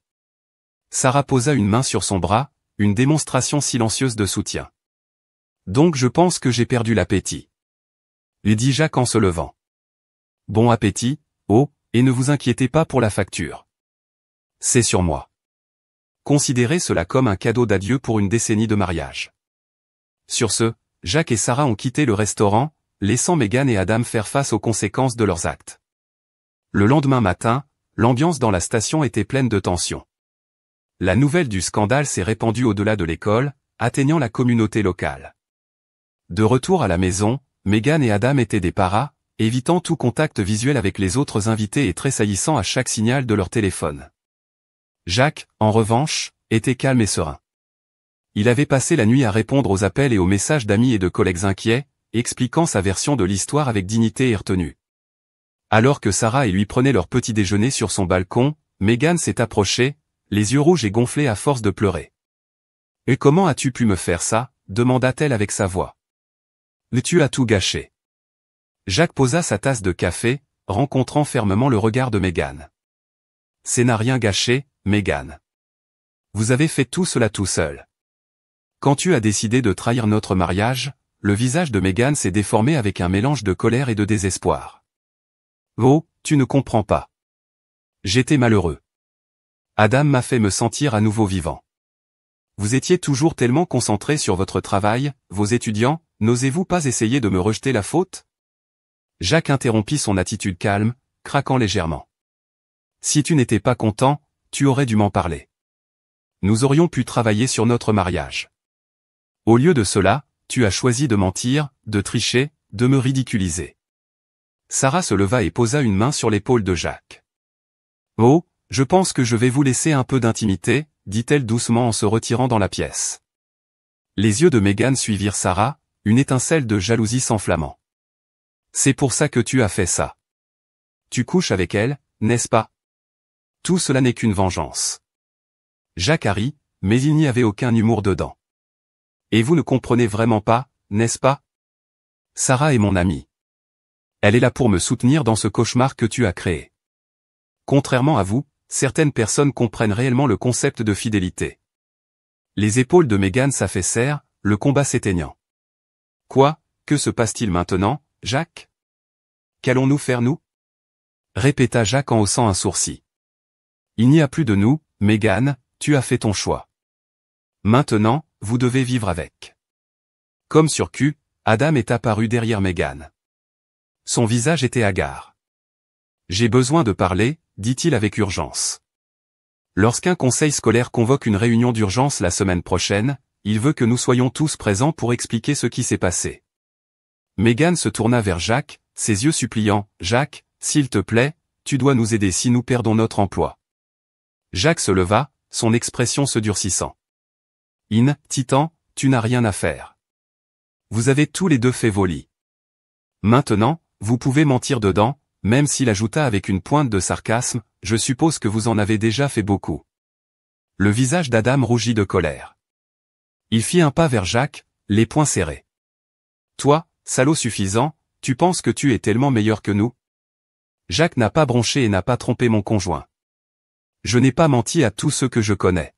Sarah posa une main sur son bras, une démonstration silencieuse de soutien. Donc je pense que j'ai perdu l'appétit. Lui dit Jacques en se levant. Bon appétit, oh, et ne vous inquiétez pas pour la facture. C'est sur moi. Considérez cela comme un cadeau d'adieu pour une décennie de mariage. Sur ce, Jacques et Sarah ont quitté le restaurant, laissant Meghan et Adam faire face aux conséquences de leurs actes. Le lendemain matin, l'ambiance dans la station était pleine de tension. La nouvelle du scandale s'est répandue au-delà de l'école, atteignant la communauté locale. De retour à la maison, Meghan et Adam étaient des paras, évitant tout contact visuel avec les autres invités et tressaillissant à chaque signal de leur téléphone. Jacques, en revanche, était calme et serein. Il avait passé la nuit à répondre aux appels et aux messages d'amis et de collègues inquiets, expliquant sa version de l'histoire avec dignité et retenue. Alors que Sarah et lui prenaient leur petit déjeuner sur son balcon, Meghan s'est approchée, les yeux rouges et gonflés à force de pleurer. « Et comment as-tu pu me faire ça ?» demanda-t-elle avec sa voix. « Tu as tout gâché. » Jacques posa sa tasse de café, rencontrant fermement le regard de Meghan. « C'est n'a rien gâché, Meghan. Vous avez fait tout cela tout seul. Quand tu as décidé de trahir notre mariage, le visage de Meghan s'est déformé avec un mélange de colère et de désespoir. « Oh, tu ne comprends pas. J'étais malheureux. Adam m'a fait me sentir à nouveau vivant. Vous étiez toujours tellement concentré sur votre travail, vos étudiants, n'osez-vous pas essayer de me rejeter la faute ?» Jacques interrompit son attitude calme, craquant légèrement. « Si tu n'étais pas content, tu aurais dû m'en parler. Nous aurions pu travailler sur notre mariage. Au lieu de cela, tu as choisi de mentir, de tricher, de me ridiculiser. » Sarah se leva et posa une main sur l'épaule de Jacques. « Oh, je pense que je vais vous laisser un peu d'intimité, » dit-elle doucement en se retirant dans la pièce. Les yeux de Meghan suivirent Sarah, une étincelle de jalousie s'enflammant. « C'est pour ça que tu as fait ça. Tu couches avec elle, n'est-ce pas? Tout cela n'est qu'une vengeance. » Jacques a ri, mais il n'y avait aucun humour dedans. « Et vous ne comprenez vraiment pas, n'est-ce pas? Sarah est mon amie. Elle est là pour me soutenir dans ce cauchemar que tu as créé. Contrairement à vous, certaines personnes comprennent réellement le concept de fidélité. » Les épaules de Meghan s'affaissèrent, le combat s'éteignant. « Quoi, que se passe-t-il maintenant, Jacques? Qu'allons-nous faire nous? » répéta Jacques en haussant un sourcil. « Il n'y a plus de nous, Meghan, tu as fait ton choix. Maintenant, vous devez vivre avec. » Comme sur cul, Adam est apparu derrière Meghan. Son visage était hagard. « J'ai besoin de parler, » dit-il avec urgence. Lorsqu'un conseil scolaire convoque une réunion d'urgence la semaine prochaine, il veut que nous soyons tous présents pour expliquer ce qui s'est passé. Meghan se tourna vers Jacques, ses yeux suppliants. « Jacques, s'il te plaît, tu dois nous aider si nous perdons notre emploi. » Jacques se leva, son expression se durcissant. « Titan, tu n'as rien à faire. Vous avez tous les deux fait vos lits. Maintenant, vous pouvez mentir dedans. » Même s'il ajouta avec une pointe de sarcasme, « Je suppose que vous en avez déjà fait beaucoup. » Le visage d'Adam rougit de colère. Il fit un pas vers Jacques, les poings serrés. « Toi, salaud suffisant, tu penses que tu es tellement meilleur que nous? Jacques n'a pas bronché et n'a pas trompé mon conjoint. Je n'ai pas menti à tous ceux que je connais.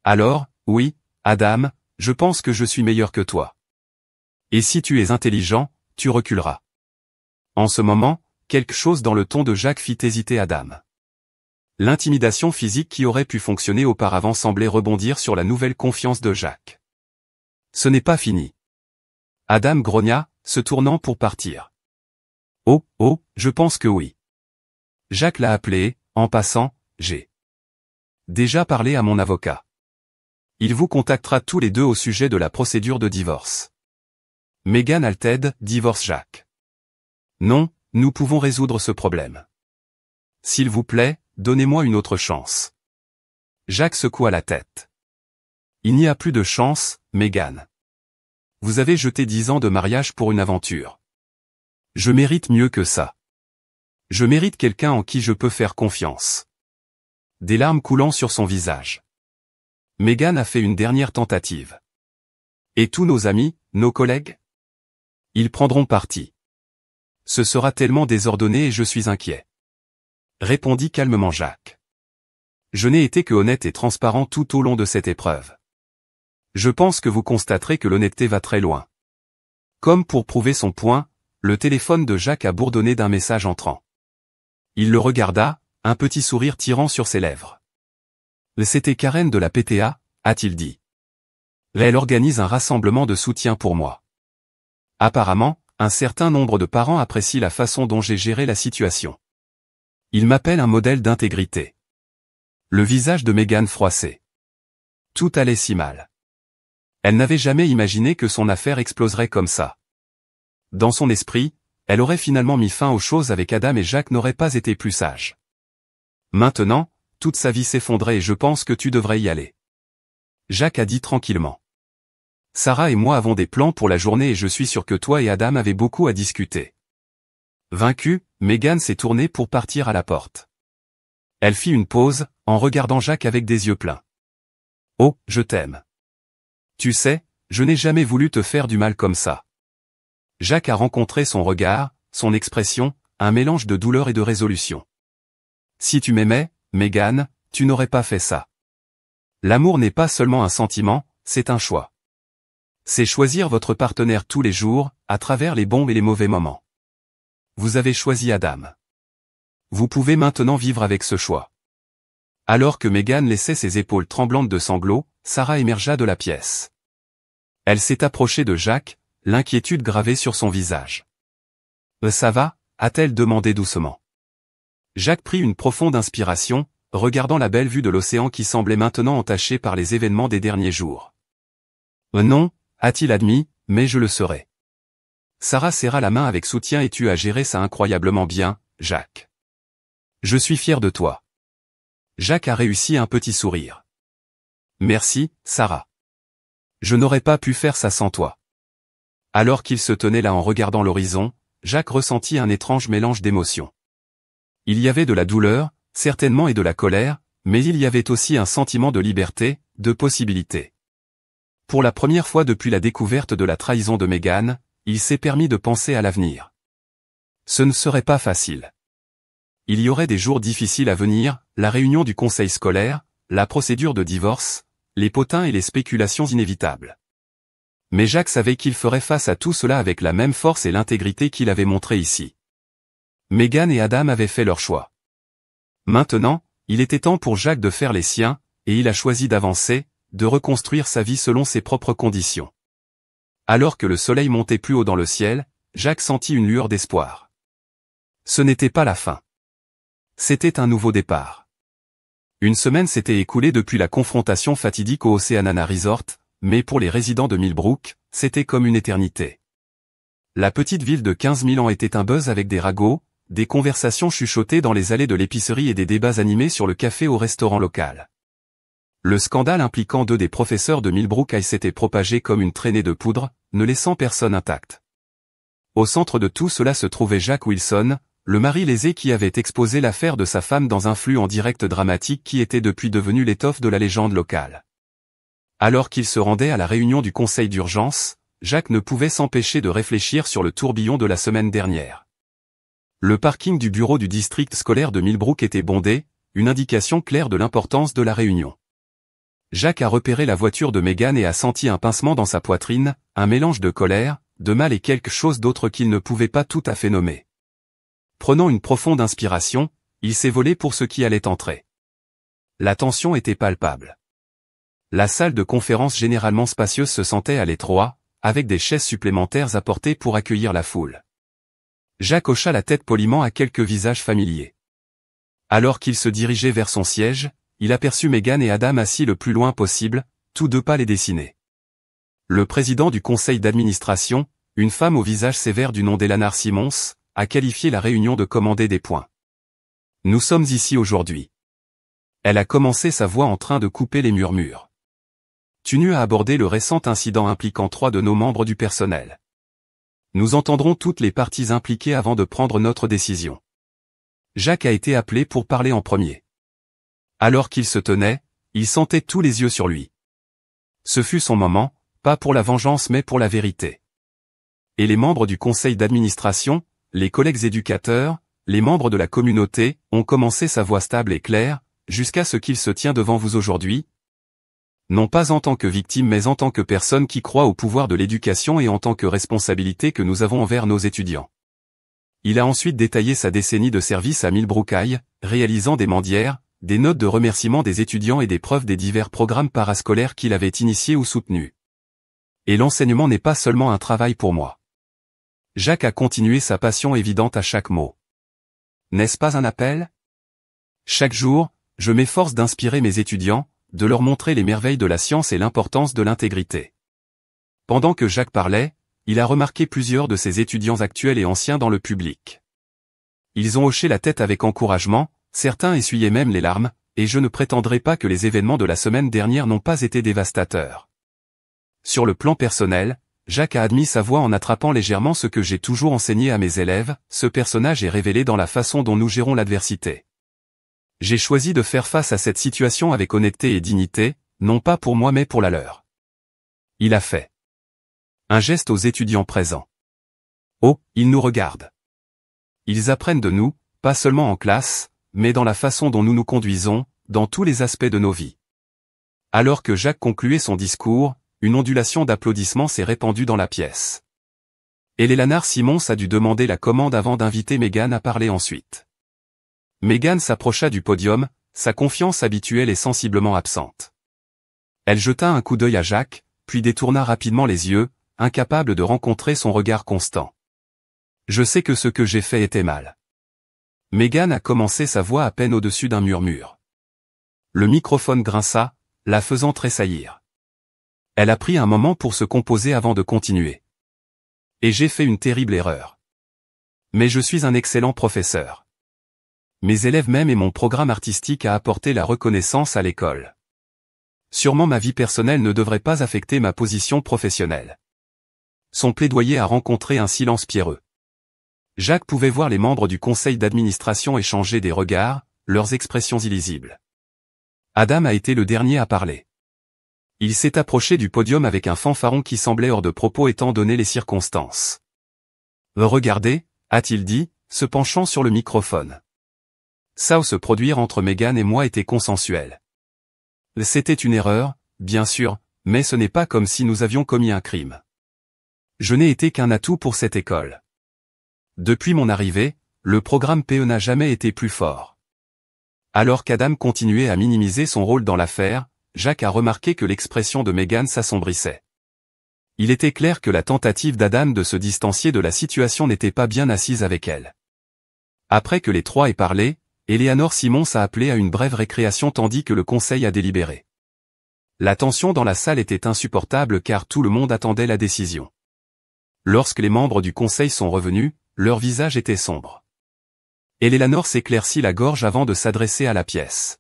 Alors, oui, Adam, je pense que je suis meilleur que toi. Et si tu es intelligent, tu reculeras. » En ce moment, quelque chose dans le ton de Jacques fit hésiter Adam. L'intimidation physique qui aurait pu fonctionner auparavant semblait rebondir sur la nouvelle confiance de Jacques. « Ce n'est pas fini. » Adam grogna, se tournant pour partir. « Oh, je pense que oui. » Jacques l'a appelé, en passant, j'ai déjà parlé à mon avocat. Il vous contactera tous les deux au sujet de la procédure de divorce. Meghan Alted, divorce Jack. Non, nous pouvons résoudre ce problème. S'il vous plaît, donnez-moi une autre chance. Jack secoua la tête. Il n'y a plus de chance, Meghan. Vous avez jeté 10 ans de mariage pour une aventure. Je mérite mieux que ça. Je mérite quelqu'un en qui je peux faire confiance. Des larmes coulant sur son visage. Meghan a fait une dernière tentative. Et tous nos amis, nos collègues? Ils prendront parti. Ce sera tellement désordonné et je suis inquiet. Répondit calmement Jack. Je n'ai été que honnête et transparent tout au long de cette épreuve. Je pense que vous constaterez que l'honnêteté va très loin. Comme pour prouver son point, le téléphone de Jack a bourdonné d'un message entrant. Il le regarda, un petit sourire tirant sur ses lèvres. C'était Karen de la PTA, a-t-il dit. Elle organise un rassemblement de soutien pour moi. Apparemment, un certain nombre de parents apprécient la façon dont j'ai géré la situation. Ils m'appellent un modèle d'intégrité. Le visage de Meghan froissait. Tout allait si mal. Elle n'avait jamais imaginé que son affaire exploserait comme ça. Dans son esprit, elle aurait finalement mis fin aux choses avec Adam et Jack n'aurait pas été plus sage. Maintenant, toute sa vie s'effondrait et je pense que tu devrais y aller. Jack a dit tranquillement. Sarah et moi avons des plans pour la journée et je suis sûr que toi et Adam avez beaucoup à discuter. Vaincue, Meghan s'est tournée pour partir à la porte. Elle fit une pause, en regardant Jack avec des yeux pleins. Oh, je t'aime. Tu sais, je n'ai jamais voulu te faire du mal comme ça. Jack a rencontré son regard, son expression, un mélange de douleur et de résolution. Si tu m'aimais, Meghan, tu n'aurais pas fait ça. L'amour n'est pas seulement un sentiment, c'est un choix. C'est choisir votre partenaire tous les jours, à travers les bons et les mauvais moments. Vous avez choisi Adam. Vous pouvez maintenant vivre avec ce choix. Alors que Meghan laissait ses épaules tremblantes de sanglots, Sarah émergea de la pièce. Elle s'est approchée de Jack, l'inquiétude gravée sur son visage. « Ça va ?» a-t-elle demandé doucement. Jack prit une profonde inspiration, regardant la belle vue de l'océan qui semblait maintenant entachée par les événements des derniers jours. « Non », a-t-il admis, mais je le serai. Sarah serra la main avec soutien et tu as géré ça incroyablement bien, Jack. Je suis fier de toi. Jack a réussi un petit sourire. Merci, Sarah. Je n'aurais pas pu faire ça sans toi. Alors qu'il se tenait là en regardant l'horizon, Jack ressentit un étrange mélange d'émotions. Il y avait de la douleur, certainement et de la colère, mais il y avait aussi un sentiment de liberté, de possibilité. Pour la première fois depuis la découverte de la trahison de Meghan, il s'est permis de penser à l'avenir. Ce ne serait pas facile. Il y aurait des jours difficiles à venir, la réunion du conseil scolaire, la procédure de divorce, les potins et les spéculations inévitables. Mais Jack savait qu'il ferait face à tout cela avec la même force et l'intégrité qu'il avait montré ici. Meghan et Adam avaient fait leur choix. Maintenant, il était temps pour Jack de faire les siens, et il a choisi d'avancer, de reconstruire sa vie selon ses propres conditions. Alors que le soleil montait plus haut dans le ciel, Jack sentit une lueur d'espoir. Ce n'était pas la fin. C'était un nouveau départ. Une semaine s'était écoulée depuis la confrontation fatidique au Oceanana Resort, mais pour les résidents de Millbrook, c'était comme une éternité. La petite ville de 15 000 ans était un buzz avec des ragots, des conversations chuchotées dans les allées de l'épicerie et des débats animés sur le café au restaurant local. Le scandale impliquant 2 des professeurs de Millbrook High s'était propagé comme une traînée de poudre, ne laissant personne intact. Au centre de tout cela se trouvait Jack Wilson, le mari lésé qui avait exposé l'affaire de sa femme dans un flux en direct dramatique qui était depuis devenu l'étoffe de la légende locale. Alors qu'il se rendait à la réunion du conseil d'urgence, Jack ne pouvait s'empêcher de réfléchir sur le tourbillon de la semaine dernière. Le parking du bureau du district scolaire de Millbrook était bondé, une indication claire de l'importance de la réunion. Jack a repéré la voiture de Meghan et a senti un pincement dans sa poitrine, un mélange de colère, de mal et quelque chose d'autre qu'il ne pouvait pas tout à fait nommer. Prenant une profonde inspiration, il s'est volé pour ce qui allait entrer. La tension était palpable. La salle de conférence généralement spacieuse se sentait à l'étroit, avec des chaises supplémentaires apportées pour accueillir la foule. Jack hocha la tête poliment à quelques visages familiers. Alors qu'il se dirigeait vers son siège, il aperçut Megan et Adam assis le plus loin possible, tous deux pâles et dessinés. Le président du conseil d'administration, une femme au visage sévère du nom d'Eleanor Simons, a qualifié la réunion de commander des points. Nous sommes ici aujourd'hui. Elle a commencé sa voix en train de couper les murmures. Tenu à aborder le récent incident impliquant 3 de nos membres du personnel. Nous entendrons toutes les parties impliquées avant de prendre notre décision. Jacques a été appelé pour parler en premier. Alors qu'il se tenait, il sentait tous les yeux sur lui. Ce fut son moment, pas pour la vengeance mais pour la vérité. Et les membres du conseil d'administration, les collègues éducateurs, les membres de la communauté, ont commencé sa voix stable et claire, jusqu'à ce qu'il se tient devant vous aujourd'hui. Non pas en tant que victime mais en tant que personne qui croit au pouvoir de l'éducation et en tant que responsabilité que nous avons envers nos étudiants. Il a ensuite détaillé sa décennie de service à Millbrook High, réalisant des mendières, des notes de remerciement des étudiants et des preuves des divers programmes parascolaires qu'il avait initiés ou soutenus. Et l'enseignement n'est pas seulement un travail pour moi. Jacques a continué sa passion évidente à chaque mot. N'est-ce pas un appel? Chaque jour, je m'efforce d'inspirer mes étudiants, de leur montrer les merveilles de la science et l'importance de l'intégrité. Pendant que Jacques parlait, il a remarqué plusieurs de ses étudiants actuels et anciens dans le public. Ils ont hoché la tête avec encouragement, certains essuyaient même les larmes, et je ne prétendrai pas que les événements de la semaine dernière n'ont pas été dévastateurs. Sur le plan personnel, Jacques a admis sa voix en attrapant légèrement ce que j'ai toujours enseigné à mes élèves, ce personnage est révélé dans la façon dont nous gérons l'adversité. J'ai choisi de faire face à cette situation avec honnêteté et dignité, non pas pour moi mais pour la leur. Il a fait un geste aux étudiants présents. Oh, ils nous regardent. Ils apprennent de nous, pas seulement en classe, mais dans la façon dont nous nous conduisons, dans tous les aspects de nos vies. Alors que Jacques concluait son discours, une ondulation d'applaudissements s'est répandue dans la pièce. Eleanor Simons a dû demander la commande avant d'inviter Megan à parler ensuite. Megan s'approcha du podium, sa confiance habituelle est sensiblement absente. Elle jeta un coup d'œil à Jacques, puis détourna rapidement les yeux, incapable de rencontrer son regard constant. Je sais que ce que j'ai fait était mal. Megan a commencé sa voix à peine au-dessus d'un murmure. Le microphone grinça, la faisant tressaillir. Elle a pris un moment pour se composer avant de continuer. Et j'ai fait une terrible erreur. Mais je suis un excellent professeur. Mes élèves m'aiment et mon programme artistique a apporté la reconnaissance à l'école. Sûrement ma vie personnelle ne devrait pas affecter ma position professionnelle. Son plaidoyer a rencontré un silence pierreux. Jacques pouvait voir les membres du conseil d'administration échanger des regards, leurs expressions illisibles. Adam a été le dernier à parler. Il s'est approché du podium avec un fanfaron qui semblait hors de propos étant donné les circonstances. Regardez, a-t-il dit, se penchant sur le microphone. Ça où se produire entre Megan et moi était consensuel. C'était une erreur, bien sûr, mais ce n'est pas comme si nous avions commis un crime. Je n'ai été qu'un atout pour cette école. Depuis mon arrivée, le programme PE n'a jamais été plus fort. Alors qu'Adam continuait à minimiser son rôle dans l'affaire, Jacques a remarqué que l'expression de Megan s'assombrissait. Il était clair que la tentative d'Adam de se distancier de la situation n'était pas bien assise avec elle. Après que les trois aient parlé, Eleanor Simons a appelé à une brève récréation tandis que le conseil a délibéré. La tension dans la salle était insupportable car tout le monde attendait la décision. Lorsque les membres du conseil sont revenus, leur visage était sombre. Eleanor s'éclaircit la gorge avant de s'adresser à la pièce.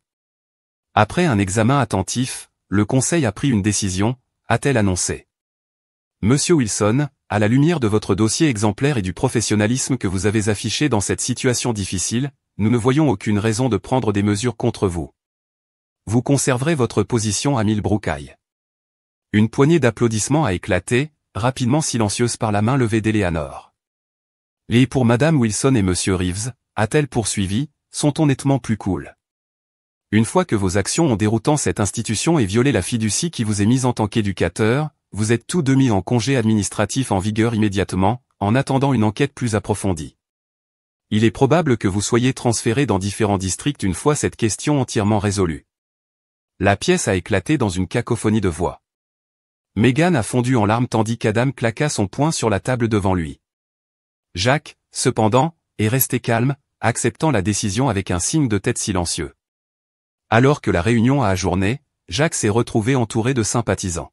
Après un examen attentif, le conseil a pris une décision, a-t-elle annoncé. Monsieur Wilson, à la lumière de votre dossier exemplaire et du professionnalisme que vous avez affiché dans cette situation difficile, nous ne voyons aucune raison de prendre des mesures contre vous. Vous conserverez votre position à Millbrook High. Une poignée d'applaudissements a éclaté, rapidement silencieuse par la main levée d'Eleanor. Et pour Madame Wilson et Monsieur Reeves, a-t-elle poursuivi, sont honnêtement plus cool. Une fois que vos actions ont déroutant cette institution et violé la fiducie qui vous est mise en tant qu'éducateur, vous êtes tous deux mis en congé administratif en vigueur immédiatement, en attendant une enquête plus approfondie. Il est probable que vous soyez transférés dans différents districts une fois cette question entièrement résolue. La pièce a éclaté dans une cacophonie de voix. Megan a fondu en larmes tandis qu'Adam claqua son poing sur la table devant lui. Jacques, cependant, est resté calme, acceptant la décision avec un signe de tête silencieux. Alors que la réunion a ajourné, Jacques s'est retrouvé entouré de sympathisants.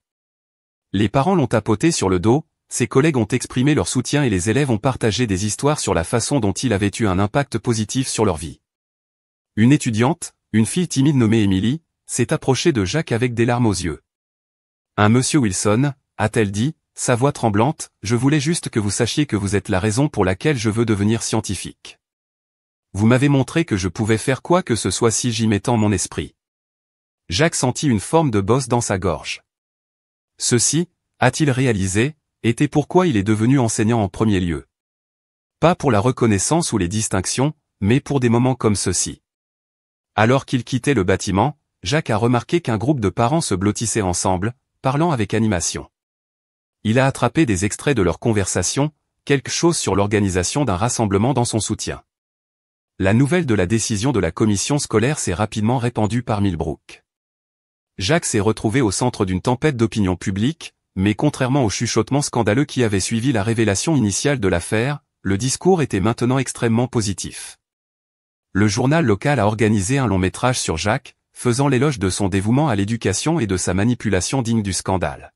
Les parents l'ont tapoté sur le dos, ses collègues ont exprimé leur soutien et les élèves ont partagé des histoires sur la façon dont il avait eu un impact positif sur leur vie. Une étudiante, une fille timide nommée Émilie, s'est approchée de Jacques avec des larmes aux yeux. « Monsieur Wilson, a-t-elle dit, sa voix tremblante, je voulais juste que vous sachiez que vous êtes la raison pour laquelle je veux devenir scientifique. Vous m'avez montré que je pouvais faire quoi que ce soit si j'y mettais mon esprit. » Jacques sentit une forme de bosse dans sa gorge. Ceci, a-t-il réalisé, était pourquoi il est devenu enseignant en premier lieu. Pas pour la reconnaissance ou les distinctions, mais pour des moments comme ceux-ci. Alors qu'il quittait le bâtiment, Jacques a remarqué qu'un groupe de parents se blottissait ensemble, parlant avec animation. Il a attrapé des extraits de leur conversation, quelque chose sur l'organisation d'un rassemblement dans son soutien. La nouvelle de la décision de la commission scolaire s'est rapidement répandue par Millbrook. Jacques s'est retrouvé au centre d'une tempête d'opinion publique, mais contrairement au chuchotement scandaleux qui avait suivi la révélation initiale de l'affaire, le discours était maintenant extrêmement positif. Le journal local a organisé un long métrage sur Jacques, faisant l'éloge de son dévouement à l'éducation et de sa manipulation digne du scandale.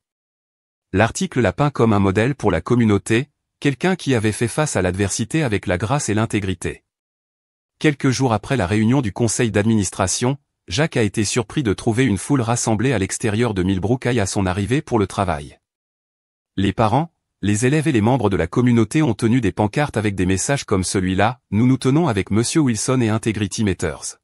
L'article l'a peint comme un modèle pour la communauté, quelqu'un qui avait fait face à l'adversité avec la grâce et l'intégrité. Quelques jours après la réunion du conseil d'administration, Jacques a été surpris de trouver une foule rassemblée à l'extérieur de Millbrook High à son arrivée pour le travail. Les parents, les élèves et les membres de la communauté ont tenu des pancartes avec des messages comme celui-là, « Nous nous tenons avec Monsieur Wilson et Integrity Matters ».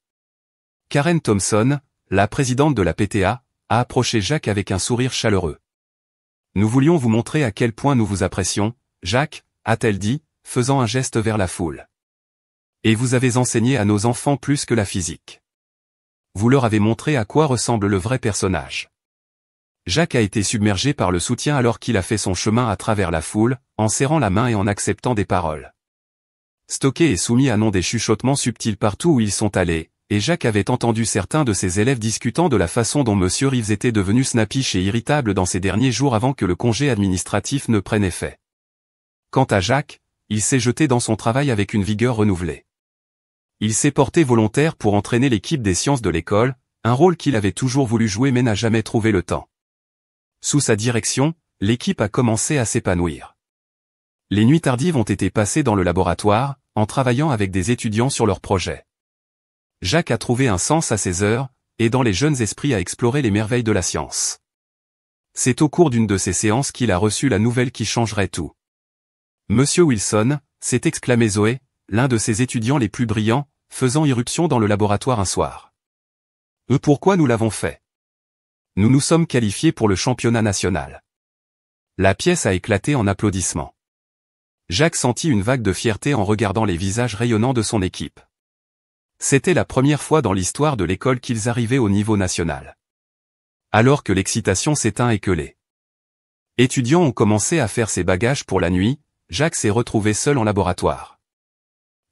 Karen Thompson, la présidente de la PTA, a approché Jacques avec un sourire chaleureux. « Nous voulions vous montrer à quel point nous vous apprécions, Jacques, a-t-elle dit, faisant un geste vers la foule. Et vous avez enseigné à nos enfants plus que la physique. Vous leur avez montré à quoi ressemble le vrai personnage. » Jacques a été submergé par le soutien alors qu'il a fait son chemin à travers la foule, en serrant la main et en acceptant des paroles. Stocké et soumis à non des chuchotements subtils partout où ils sont allés, et Jacques avait entendu certains de ses élèves discutant de la façon dont Monsieur Reeves était devenu snappish et irritable dans ces derniers jours avant que le congé administratif ne prenne effet. Quant à Jacques, il s'est jeté dans son travail avec une vigueur renouvelée. Il s'est porté volontaire pour entraîner l'équipe des sciences de l'école, un rôle qu'il avait toujours voulu jouer mais n'a jamais trouvé le temps. Sous sa direction, l'équipe a commencé à s'épanouir. Les nuits tardives ont été passées dans le laboratoire, en travaillant avec des étudiants sur leurs projets. Jacques a trouvé un sens à ses heures, et dans les jeunes esprits a exploré les merveilles de la science. C'est au cours d'une de ces séances qu'il a reçu la nouvelle qui changerait tout. « Monsieur Wilson », s'est exclamé Zoé, l'un de ses étudiants les plus brillants, faisant irruption dans le laboratoire un soir. « Pourquoi nous l'avons fait ? Nous nous sommes qualifiés pour le championnat national. » La pièce a éclaté en applaudissements. Jacques sentit une vague de fierté en regardant les visages rayonnants de son équipe. C'était la première fois dans l'histoire de l'école qu'ils arrivaient au niveau national. Alors que l'excitation s'éteint et que les étudiants ont commencé à faire ses bagages pour la nuit, Jacques s'est retrouvé seul en laboratoire.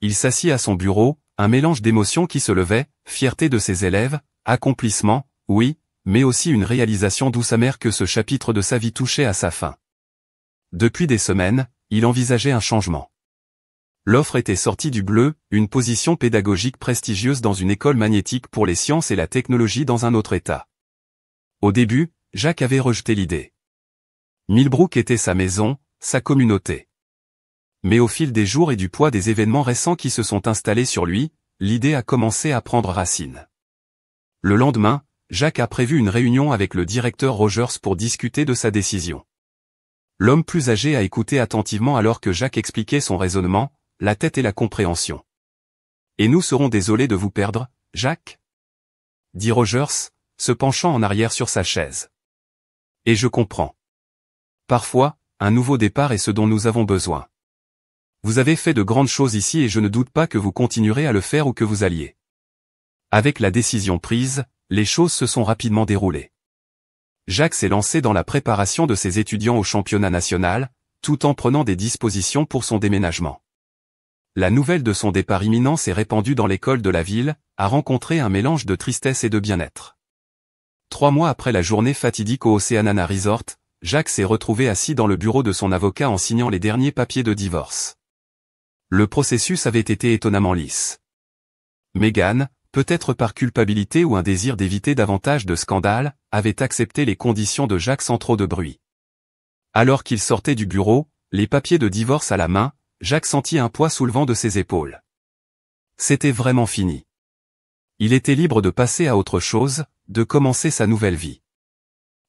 Il s'assit à son bureau, un mélange d'émotions qui se levait, fierté de ses élèves, accomplissement, oui, mais aussi une réalisation douce amère que ce chapitre de sa vie touchait à sa fin. Depuis des semaines, il envisageait un changement. L'offre était sortie du bleu, une position pédagogique prestigieuse dans une école magnétique pour les sciences et la technologie dans un autre état. Au début, Jacques avait rejeté l'idée. Millbrook était sa maison, sa communauté. Mais au fil des jours et du poids des événements récents qui se sont installés sur lui, l'idée a commencé à prendre racine. Le lendemain, Jacques a prévu une réunion avec le directeur Rogers pour discuter de sa décision. L'homme plus âgé a écouté attentivement alors que Jacques expliquait son raisonnement, la tête et la compréhension. « Et nous serons désolés de vous perdre, Jacques ?» dit Rogers, se penchant en arrière sur sa chaise. « Et je comprends. Parfois, un nouveau départ est ce dont nous avons besoin. Vous avez fait de grandes choses ici et je ne doute pas que vous continuerez à le faire où que vous alliez. » Avec la décision prise, les choses se sont rapidement déroulées. Jacques s'est lancé dans la préparation de ses étudiants au championnat national, tout en prenant des dispositions pour son déménagement. La nouvelle de son départ imminent s'est répandue dans l'école de la ville, a rencontré un mélange de tristesse et de bien-être. 3 mois après la journée fatidique au Oceanana Resort, Jacques s'est retrouvé assis dans le bureau de son avocat en signant les derniers papiers de divorce. Le processus avait été étonnamment lisse. Meghan, peut-être par culpabilité ou un désir d'éviter davantage de scandales, avait accepté les conditions de Jacques sans trop de bruit. Alors qu'il sortait du bureau, les papiers de divorce à la main, Jacques sentit un poids soulevant de ses épaules. C'était vraiment fini. Il était libre de passer à autre chose, de commencer sa nouvelle vie.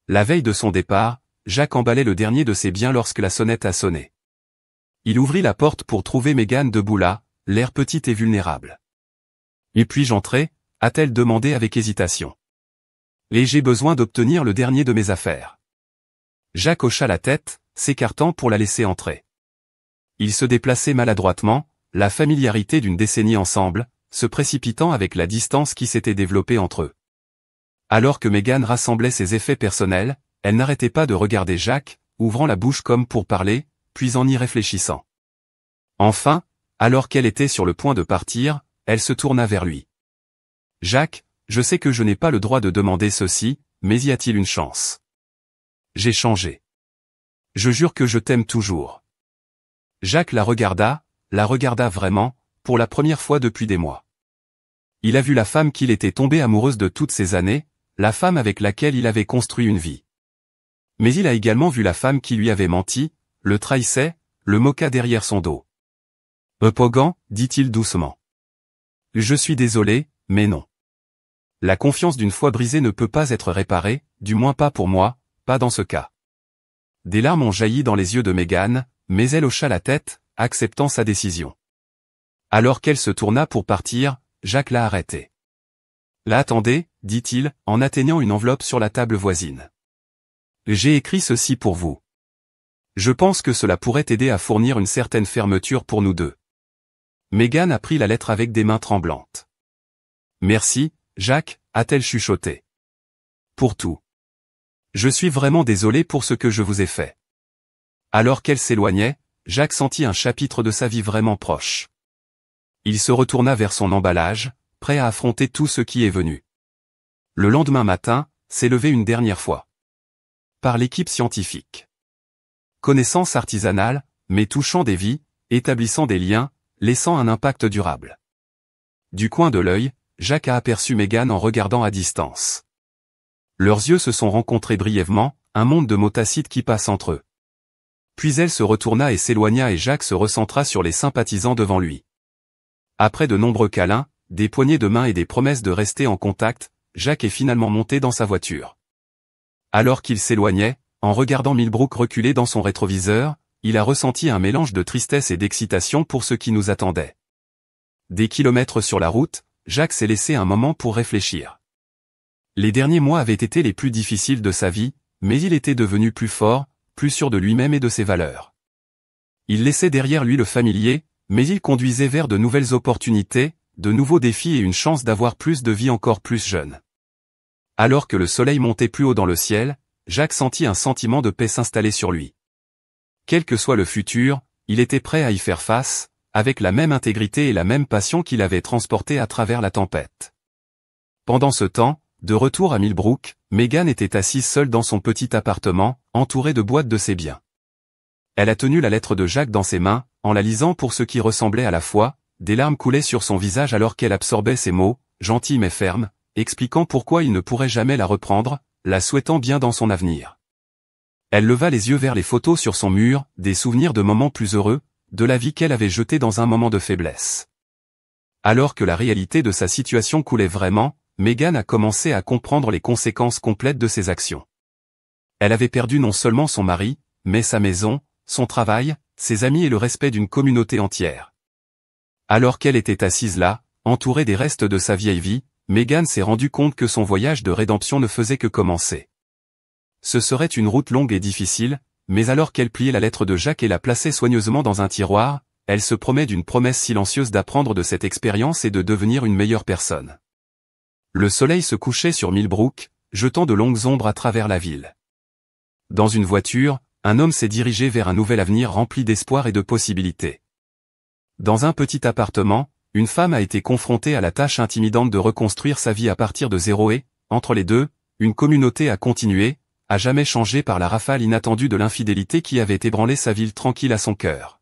La veille de son départ, Jacques emballait le dernier de ses biens lorsque la sonnette a sonné. Il ouvrit la porte pour trouver Meghan debout là, l'air petite et vulnérable. « Et puis j'entrais » a-t-elle demandé avec hésitation. « Et j'ai besoin d'obtenir le dernier de mes affaires. » Jacques hocha la tête, s'écartant pour la laisser entrer. Il se déplaçait maladroitement, la familiarité d'une décennie ensemble, se précipitant avec la distance qui s'était développée entre eux. Alors que Meghan rassemblait ses effets personnels, elle n'arrêtait pas de regarder Jacques, ouvrant la bouche comme pour parler, puis en y réfléchissant. Enfin, alors qu'elle était sur le point de partir, elle se tourna vers lui. « Jacques, je sais que je n'ai pas le droit de demander ceci, mais y a-t-il une chance ? J'ai changé. Je jure que je t'aime toujours. » Jacques la regarda vraiment, pour la première fois depuis des mois. Il a vu la femme qu'il était tombé amoureuse de toutes ces années, la femme avec laquelle il avait construit une vie. Mais il a également vu la femme qui lui avait menti, le trahissait, le moqua derrière son dos. « Pogan, dit-il doucement. Je suis désolé, mais non. La confiance d'une fois brisée ne peut pas être réparée, du moins pas pour moi, pas dans ce cas. » Des larmes ont jailli dans les yeux de Meghan, mais elle hocha la tête, acceptant sa décision. Alors qu'elle se tourna pour partir, Jacques l'a arrêtée. « Là attendez, dit-il, en atteignant une enveloppe sur la table voisine. J'ai écrit ceci pour vous. Je pense que cela pourrait aider à fournir une certaine fermeture pour nous deux. » Meghan a pris la lettre avec des mains tremblantes. « Merci, Jacques, a-t-elle chuchoté. Pour tout. Je suis vraiment désolé pour ce que je vous ai fait. » Alors qu'elle s'éloignait, Jacques sentit un chapitre de sa vie vraiment proche. Il se retourna vers son emballage, prêt à affronter tout ce qui est venu. Le lendemain matin, s'est levé une dernière fois. Par l'équipe scientifique. Connaissance artisanale, mais touchant des vies, établissant des liens, laissant un impact durable. Du coin de l'œil, Jacques a aperçu Meghan en regardant à distance. Leurs yeux se sont rencontrés brièvement, un monde de mots tacites qui passe entre eux. Puis elle se retourna et s'éloigna et Jacques se recentra sur les sympathisants devant lui. Après de nombreux câlins, des poignées de main et des promesses de rester en contact, Jacques est finalement monté dans sa voiture. Alors qu'il s'éloignait, en regardant Millbrook reculer dans son rétroviseur, il a ressenti un mélange de tristesse et d'excitation pour ce qui nous attendait. Des kilomètres sur la route, Jacques s'est laissé un moment pour réfléchir. Les derniers mois avaient été les plus difficiles de sa vie, mais il était devenu plus fort, plus sûr de lui-même et de ses valeurs. Il laissait derrière lui le familier, mais il conduisait vers de nouvelles opportunités, de nouveaux défis et une chance d'avoir plus de vie encore plus jeune. Alors que le soleil montait plus haut dans le ciel, Jacques sentit un sentiment de paix s'installer sur lui. Quel que soit le futur, il était prêt à y faire face, avec la même intégrité et la même passion qu'il avait transportée à travers la tempête. Pendant ce temps, de retour à Millbrook, Meghan était assise seule dans son petit appartement, entourée de boîtes de ses biens. Elle a tenu la lettre de Jacques dans ses mains, en la lisant pour ce qui ressemblait à la foi, des larmes coulaient sur son visage alors qu'elle absorbait ces mots, gentils mais fermes, expliquant pourquoi il ne pourrait jamais la reprendre, la souhaitant bien dans son avenir. Elle leva les yeux vers les photos sur son mur, des souvenirs de moments plus heureux, de la vie qu'elle avait jetée dans un moment de faiblesse. Alors que la réalité de sa situation coulait vraiment, Meghan a commencé à comprendre les conséquences complètes de ses actions. Elle avait perdu non seulement son mari, mais sa maison, son travail, ses amis et le respect d'une communauté entière. Alors qu'elle était assise là, entourée des restes de sa vieille vie, Meghan s'est rendu compte que son voyage de rédemption ne faisait que commencer. Ce serait une route longue et difficile, mais alors qu'elle pliait la lettre de Jacques et la plaçait soigneusement dans un tiroir, elle se promet d'une promesse silencieuse d'apprendre de cette expérience et de devenir une meilleure personne. Le soleil se couchait sur Millbrook, jetant de longues ombres à travers la ville. Dans une voiture, un homme s'est dirigé vers un nouvel avenir rempli d'espoir et de possibilités. Dans un petit appartement, une femme a été confrontée à la tâche intimidante de reconstruire sa vie à partir de zéro et, entre les deux, une communauté a continué, à jamais changé par la rafale inattendue de l'infidélité qui avait ébranlé sa ville tranquille à son cœur.